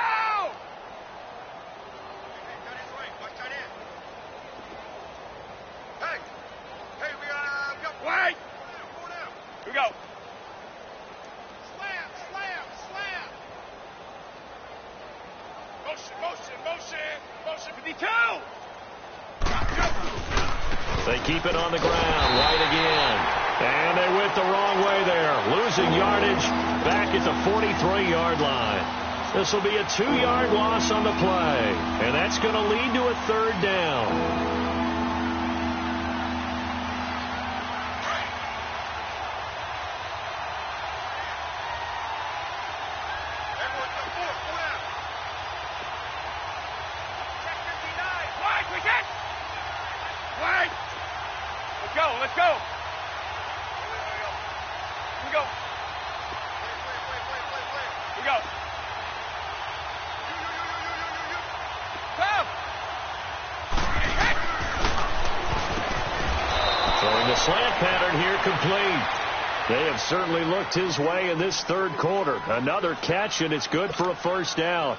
[SPEAKER 2] Hey, we got White! Here we go. Motion 52!
[SPEAKER 4] They keep it on the ground. White again. And they went the wrong way there. Losing yardage back at the 43-yard line. This will be a 2-yard loss on the play. And that's going to lead to a 3rd down.
[SPEAKER 2] Let's go. Here we go. Here we go. Come.
[SPEAKER 4] Throwing the slant pattern here complete. They have certainly looked his way in this 3rd quarter. Another catch, and it's good for a 1st down.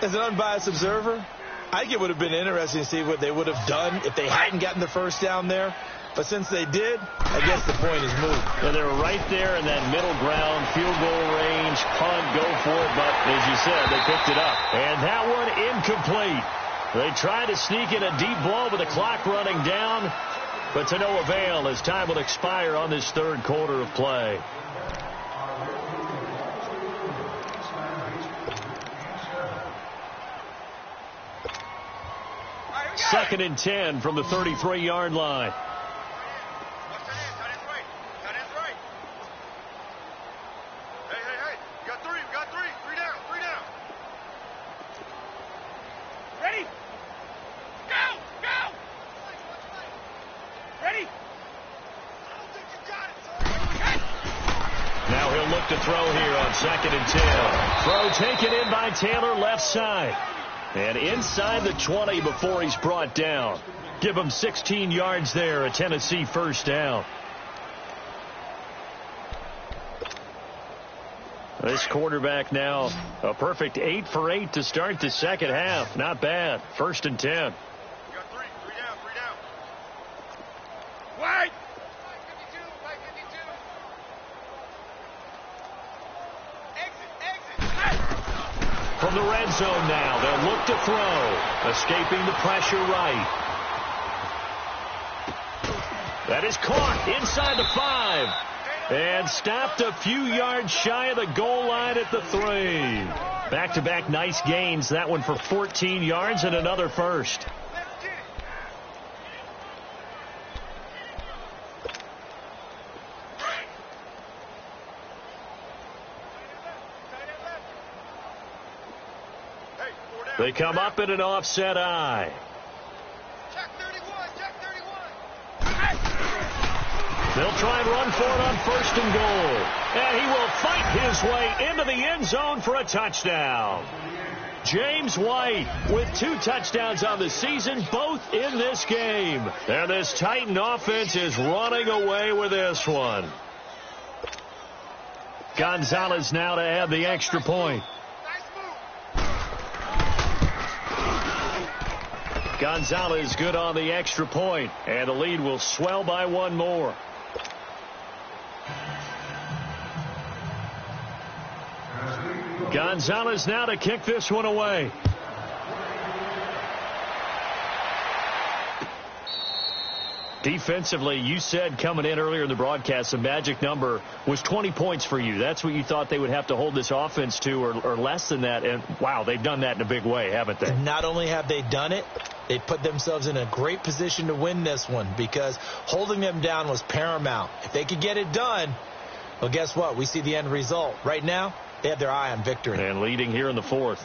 [SPEAKER 3] As an unbiased observer, I think it would have been interesting to see what they would have done if they hadn't gotten the 1st down there. But since they did, I guess the point is moot.
[SPEAKER 4] And they were right there in that middle ground, field goal range, punt, go for it. But as you said, they picked it up. And that one incomplete. They tried to sneak in a deep blow with the clock running down, but to no avail as time will expire on this 3rd quarter of play. Second and 10 from the 33-yard line. To throw here on 2nd and 10. Throw taken in by Taylor left side. And inside the 20 before he's brought down. Give him 16 yards there, a Tennessee 1st down. This quarterback now a perfect 8 for 8 to start the 2nd half. Not bad. 1st and 10.
[SPEAKER 2] We got 3 down. White!
[SPEAKER 4] From the red zone now, they'll look to throw. Escaping the pressure right.
[SPEAKER 1] That is caught inside the 5. And stopped a few yards shy of the goal line at the 3. Back-to-back nice gains. That one for 14 yards and another first. They come up in an offset eye.
[SPEAKER 2] Check 31, check 31.
[SPEAKER 1] They'll try and run for it on 1st and goal. And he will fight his way into the end zone for a touchdown. James White with 2 touchdowns on the season, both in this game. And this Titan offense is running away with this one. Gonzalez now to add the extra point. Gonzalez good on the extra point, and the lead will swell by 1 more. Gonzalez now to kick this one away. Defensively, you said coming in earlier in the broadcast, the magic number was 20 points for you. That's what you thought they would have to hold this offense to, or less than that. And, wow, they've done that in a big way, haven't they?
[SPEAKER 3] Not only have they done it, they put themselves in a great position to win this one because holding them down was paramount. If they could get it done, well, guess what? We see the end result. Right now, they have their eye on victory.
[SPEAKER 1] And leading here in the 4th.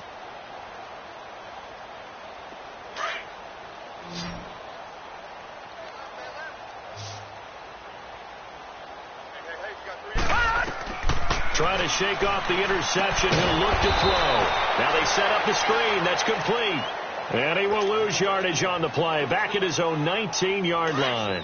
[SPEAKER 1] Trying to shake off the interception. He'll look to throw. Now they set up the screen. That's complete. And he will lose yardage on the play. Back at his own 19-yard line.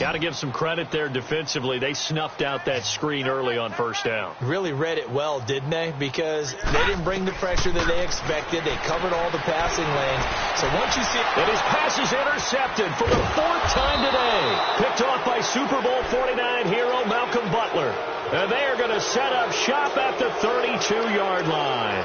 [SPEAKER 1] Got to give some credit there defensively. They snuffed out that screen early on 1st down.
[SPEAKER 3] Really read it well, didn't they? Because they didn't bring the pressure that they expected. They covered all the passing lanes. So once you see...
[SPEAKER 1] And his pass is intercepted for the 4th time today. Picked off by Super Bowl 49 hero Malcolm Butler. And they are going to set up shop at the 32-yard line.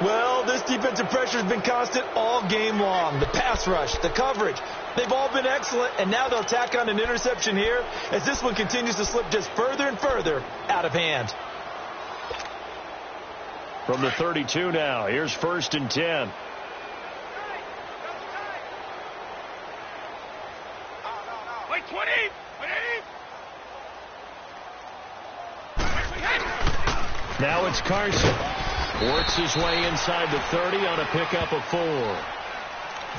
[SPEAKER 3] Well, this defensive pressure has been constant all game long. The pass rush, the coverage, they've all been excellent, and now they'll tack on an interception here as this one continues to slip just further and further out of hand.
[SPEAKER 1] From the 32 now, here's 1st and 10.
[SPEAKER 2] Wait, 20!
[SPEAKER 1] Now it's Carson. Works his way inside the 30 on a pickup of 4.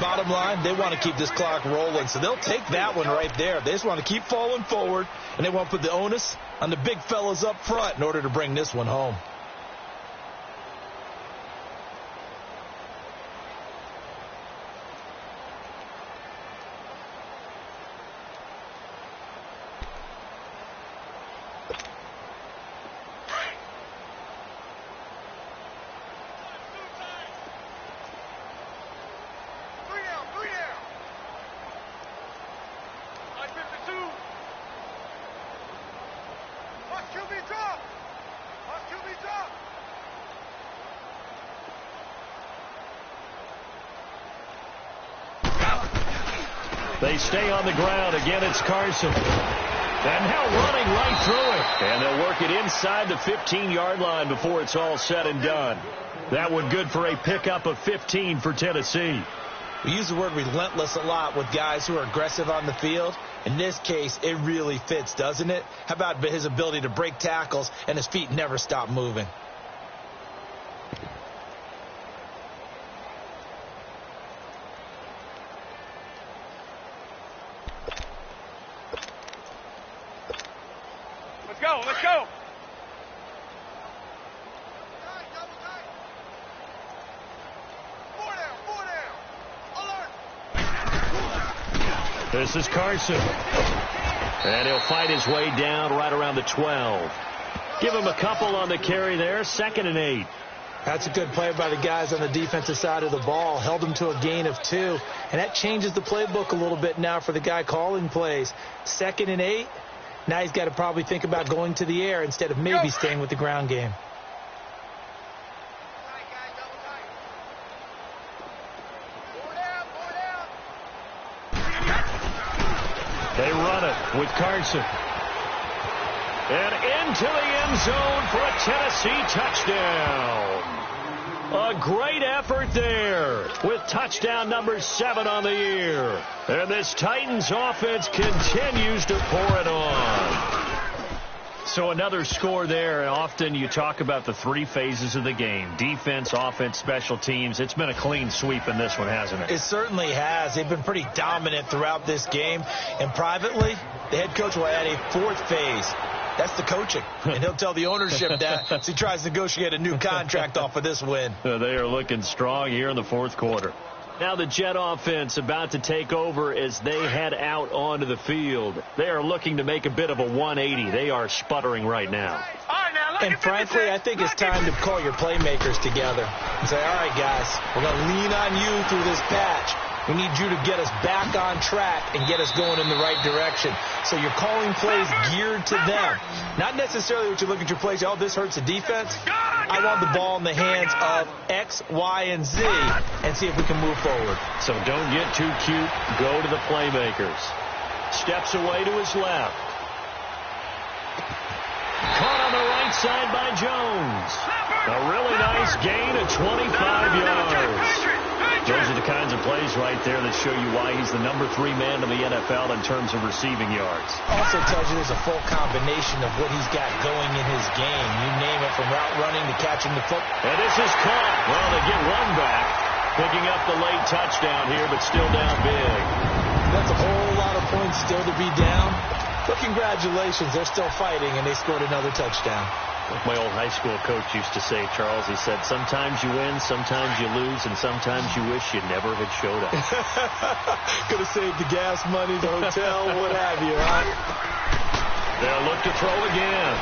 [SPEAKER 3] Bottom line, they want to keep this clock rolling, so they'll take that one right there. They just want to keep falling forward, and they want to put the onus on the big fellas up front in order to bring this one home.
[SPEAKER 1] They stay on the ground. Again, it's Carson. And now running right through it. And they'll work it inside the 15-yard line before it's all said and done. That one good for a pickup of 15 for Tennessee.
[SPEAKER 3] We use the word relentless a lot with guys who are aggressive on the field. In this case, it really fits, doesn't it? How about his ability to break tackles and his feet never stop moving?
[SPEAKER 2] Let's go! Four down! Alert!
[SPEAKER 1] This is Carson. And he'll fight his way down right around the 12. Give him a couple on the carry there. 2nd and 8.
[SPEAKER 3] That's a good play by the guys on the defensive side of the ball. Held him to a gain of 2. And that changes the playbook a little bit now for the guy calling plays. 2nd and 8. Now he's got to probably think about going to the air instead of maybe staying with the ground game.
[SPEAKER 1] They run with Carson. And into the end zone for a Tennessee touchdown. A great effort there with touchdown number 7 on the year. And this Titans offense continues to pour it on. So another score there. Often you talk about the 3 phases of the game. Defense, offense, special teams. It's been a clean sweep in this one, hasn't it?
[SPEAKER 3] It certainly has. They've been pretty dominant throughout this game. And privately, the head coach will add a 4th phase. That's the coaching. And he'll tell the ownership that as he tries to negotiate a new contract off of this win.
[SPEAKER 1] They are looking strong here in the 4th quarter. Now the Jet offense about to take over as they head out onto the field. They are looking to make a bit of a 180. They are sputtering right now.
[SPEAKER 3] And frankly, I think it's time to call your playmakers together and say, all right, guys, we're going to lean on you through this patch. We need you to get us back on track and get us going in the right direction. So you're calling plays geared to them. Not necessarily what you look at your plays, oh, this hurts the defense. I want the ball in the hands of X, Y, and Z and see if we can move forward.
[SPEAKER 1] So don't get too cute. Go to the playmakers. Steps away to his left. Caught on the right side by Jones. A really nice gain of 25 yards. Those are the kinds of plays right there that show you why he's the number 3 man in the NFL in terms of receiving yards.
[SPEAKER 3] Also tells you there's a full combination of what he's got going in his game. You name it, from route running to catching the football.
[SPEAKER 1] And this is caught. Well, they get one back, picking up the late touchdown here, but still down big.
[SPEAKER 3] That's a whole lot of points still to be down. But congratulations, they're still fighting, and they scored another touchdown.
[SPEAKER 1] Like my old high school coach used to say, Charles, he said, sometimes you win, sometimes you lose, and sometimes you wish you never had showed up.
[SPEAKER 3] Could have saved the gas money, the hotel, what have you, huh?
[SPEAKER 1] They'll look to throw again.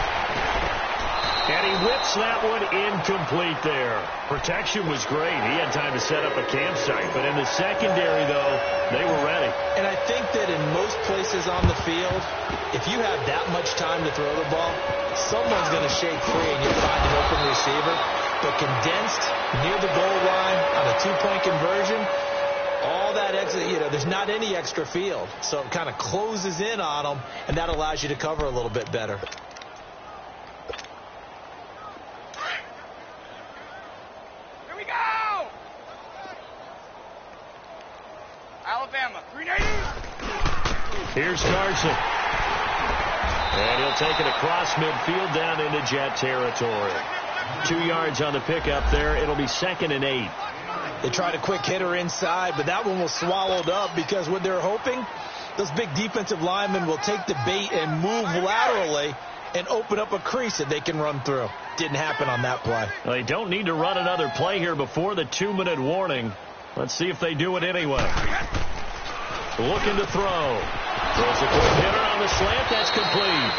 [SPEAKER 1] And he whips that one incomplete there. Protection was great. He had time to set up a campsite. But in the secondary, though, they were ready.
[SPEAKER 3] And I think that in most places on the field, if you have that much time to throw the ball, someone's going to shake free and you'll find an open receiver. But condensed, near the goal line, on a 2-point conversion, all that extra, there's not any extra field. So it kind of closes in on them, and that allows you to cover a little bit better.
[SPEAKER 2] Alabama, 380.
[SPEAKER 1] Here's Carson. And he'll take it across midfield down into Jet territory. 2 yards on the pickup there. It'll be 2nd and 8.
[SPEAKER 3] They tried a quick hitter inside, but that one was swallowed up because what they're hoping, those big defensive linemen will take the bait and move laterally and open up a crease that they can run through. Didn't happen on that play.
[SPEAKER 1] Well, they don't need to run another play here before the 2-minute warning. Let's see if they do it anyway. Looking to throw. Throws a quick hitter on the slant. That's complete.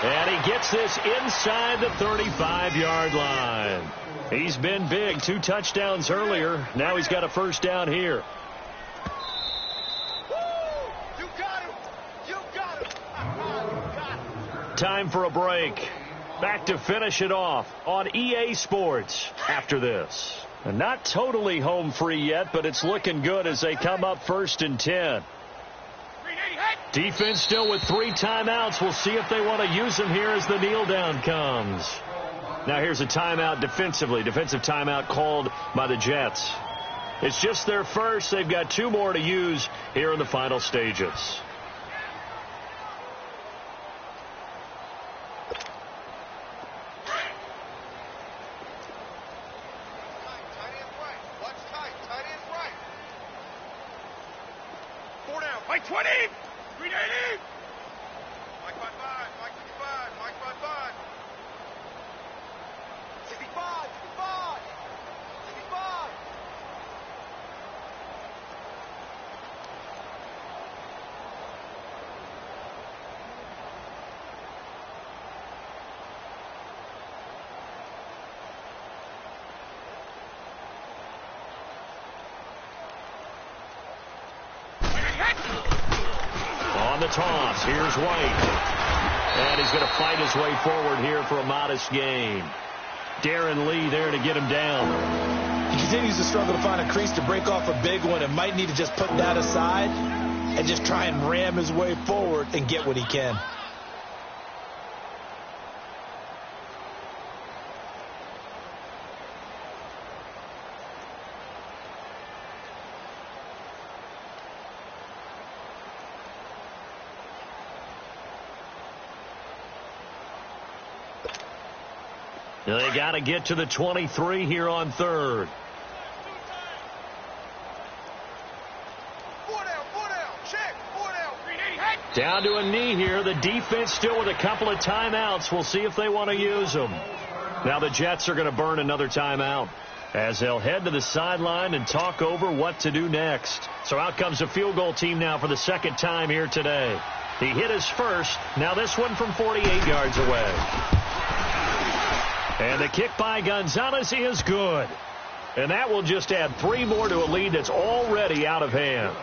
[SPEAKER 1] And he gets this inside the 35-yard line. He's been big. 2 touchdowns earlier. Now he's got a first down here.
[SPEAKER 2] You got him. You got him.
[SPEAKER 1] Time for a break. Back to finish it off on EA Sports after this. And not totally home free yet, but it's looking good as they come up 1st and 10. Defense still with 3 timeouts. We'll see if they want to use them here as the kneel down comes. Now here's a timeout defensively. Defensive timeout called by the Jets. It's just their first. They've got 2 more to use here in the final stages.
[SPEAKER 2] Mike 20! 380! Mike 55, Mike 55, Mike 55. 65, 65, 65.
[SPEAKER 1] On the toss, here's White. And he's going to fight his way forward here for a modest gain. Darren Lee there to get him down.
[SPEAKER 3] He continues to struggle to find a crease to break off a big one and might need to just put that aside and just try and ram his way forward and get what he can.
[SPEAKER 1] They got to get to the 23 here on third. Down to a knee here. The defense still with a couple of timeouts. We'll see if they want to use them. Now the Jets are going to burn another timeout as they'll head to the sideline and talk over what to do next. So out comes a field goal team now for the second time here today. He hit his first. Now this one from 48 yards away. And the kick by Gonzalez is good. And that will just add 3 more to a lead that's already out of hand.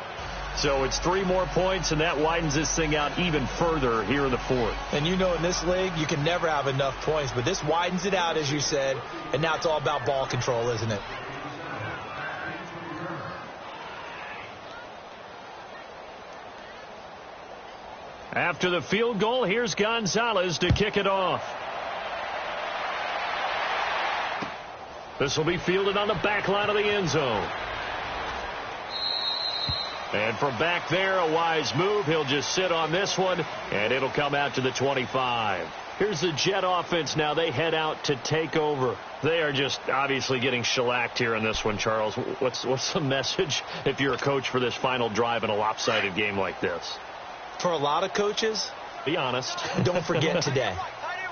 [SPEAKER 1] So it's 3 more points, and that widens this thing out even further here in the fourth.
[SPEAKER 3] And you know in this league, you can never have enough points, but this widens it out, as you said, and now it's all about ball control, isn't it?
[SPEAKER 1] After the field goal, here's Gonzalez to kick it off. This will be fielded on the back line of the end zone. And from back there, a wise move. He'll just sit on this one, and it'll come out to the 25. Here's the Jet offense now. They head out to take over. They are just obviously getting shellacked here in this one, Charles. What's the message if you're a coach for this final drive in a lopsided game like this?
[SPEAKER 3] For a lot of coaches,
[SPEAKER 1] be honest.
[SPEAKER 3] Don't forget today.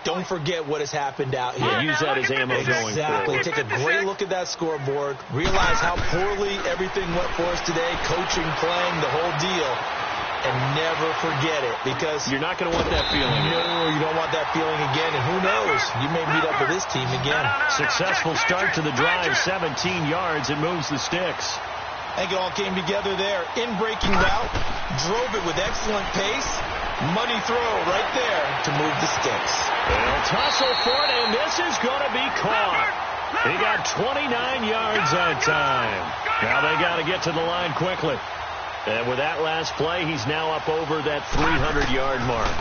[SPEAKER 3] Don't forget what has happened out here.
[SPEAKER 1] Yeah, use that as ammo going forward.
[SPEAKER 3] Exactly. Take a great look at that scoreboard. Realize how poorly everything went for us today. Coaching, playing, the whole deal. And never forget it, because
[SPEAKER 1] you're not going to want that feeling.
[SPEAKER 3] No, you don't want that feeling again. And who knows? You may meet up with this team again.
[SPEAKER 1] Successful start to the drive. 17 yards. It moves the sticks.
[SPEAKER 3] I think it all came together there. In-breaking route. Drove it with excellent pace. Money throw right there to move the sticks.
[SPEAKER 1] They'll tussle for it, and this is going to be caught. He got 29 yards that time. Now they got to get to the line quickly. And with that last play, he's now up over that 300-yard mark.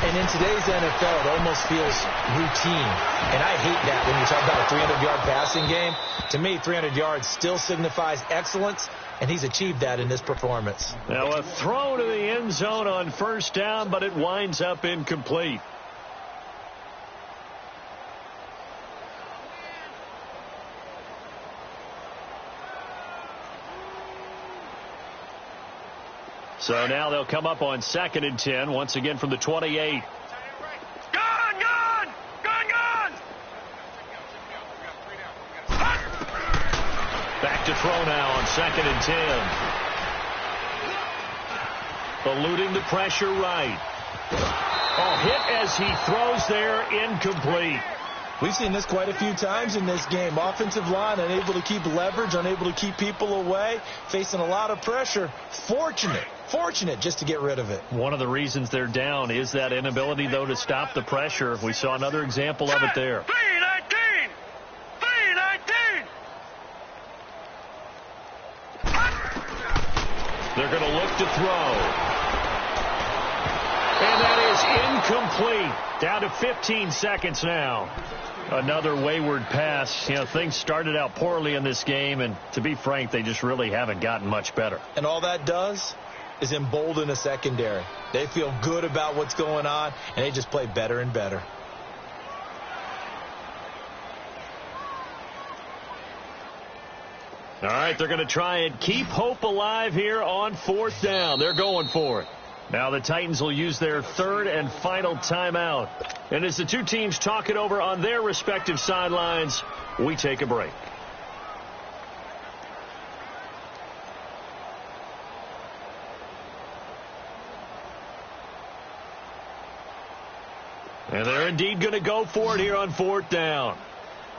[SPEAKER 3] And in today's NFL, it almost feels routine. And I hate that when you talk about a 300-yard passing game. To me, 300 yards still signifies excellence, and he's achieved that in this performance.
[SPEAKER 1] Now a throw to the end zone on first down, but it winds up incomplete. So now they'll come up on 2nd and 10, once again from the 28. Back to throw now on 2nd and 10. Eluding the pressure right. Oh, hit as he throws there, incomplete.
[SPEAKER 3] We've seen this quite a few times in this game. Offensive line unable to keep leverage, unable to keep people away, facing a lot of pressure. Fortunate just to get rid of it.
[SPEAKER 1] One of the reasons they're down is that inability, though, to stop the pressure. We saw another example of it there.
[SPEAKER 2] 319!
[SPEAKER 1] They're going to look to throw. And that is incomplete. Down to 15 seconds now. Another wayward pass. You know, things started out poorly in this game, and to be frank, they just really haven't gotten much better.
[SPEAKER 3] And all that does is embolden a secondary. They feel good about what's going on, and they just play better and better.
[SPEAKER 1] All right, they're going to try and keep hope alive here on 4th down. They're going for it. Now the Titans will use their 3rd and final timeout. And as the two teams talk it over on their respective sidelines, we take a break. And they're indeed going to go for it here on 4th down.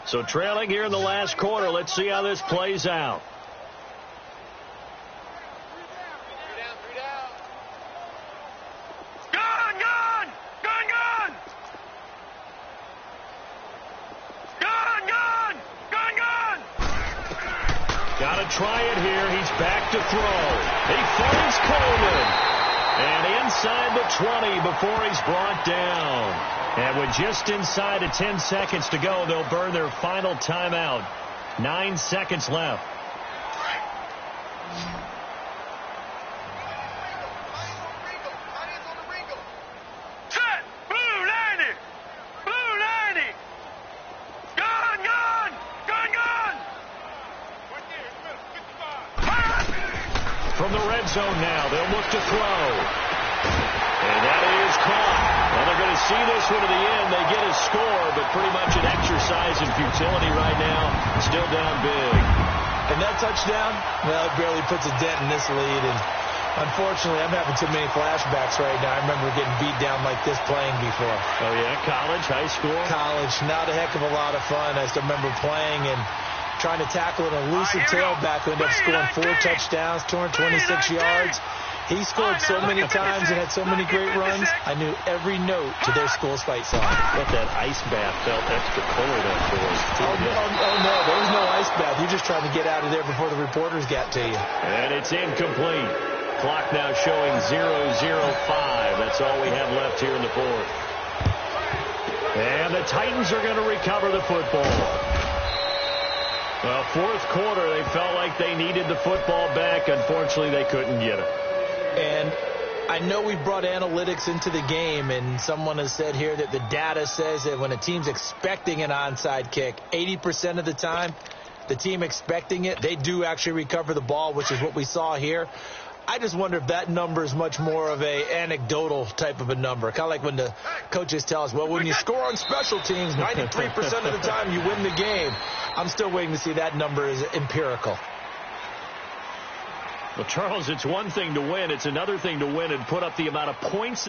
[SPEAKER 1] So trailing here in the last quarter, let's see how this plays out. Got to try it here. He's back to throw. He finds Coleman. And inside the 20 before he's brought down. And with just inside of 10 seconds to go, they'll burn their final timeout. 9 seconds left.
[SPEAKER 2] Set! Blue 90! Blue 90! Gone! Gone! Gone! Gone!
[SPEAKER 1] From the red zone now, they'll look to throw. And that is caught. Well, they're going to see this one to the end. They get a score, but pretty much an exercise in futility right now. Still down big.
[SPEAKER 3] And that touchdown, well, it barely puts a dent in this lead. And unfortunately, I'm having too many flashbacks right now. I remember getting beat down like this playing before.
[SPEAKER 1] Oh, yeah? College, high school?
[SPEAKER 3] College. Not a heck of a lot of fun. I still remember playing and trying to tackle an elusive tailback who ended up scoring 4 touchdowns, 226 yards. He scored so many times and had so many great runs, I knew every note to their school's fight song.
[SPEAKER 1] But that ice bath felt extra cold afterwards.
[SPEAKER 3] Oh, no, there was no ice bath. You're just trying to get out of there before the reporters got to you.
[SPEAKER 1] And it's incomplete. Clock now showing 0:05. That's all we have left here in the fourth. And the Titans are going to recover the football. Well, fourth quarter, they felt like they needed the football back. Unfortunately, they couldn't get it.
[SPEAKER 3] And I know we brought analytics into the game, and someone has said here that the data says that when a team's expecting an onside kick, 80% of the time, the team expecting it, they do actually recover the ball, which is what we saw here. I just wonder if that number is much more of a anecdotal type of a number. Kind of like when the coaches tell us, well, when you score on special teams, 93% of the time you win the game. I'm still waiting to see that number is empirical.
[SPEAKER 1] Well, Charles, it's one thing to win. It's another thing to win and put up the amount of points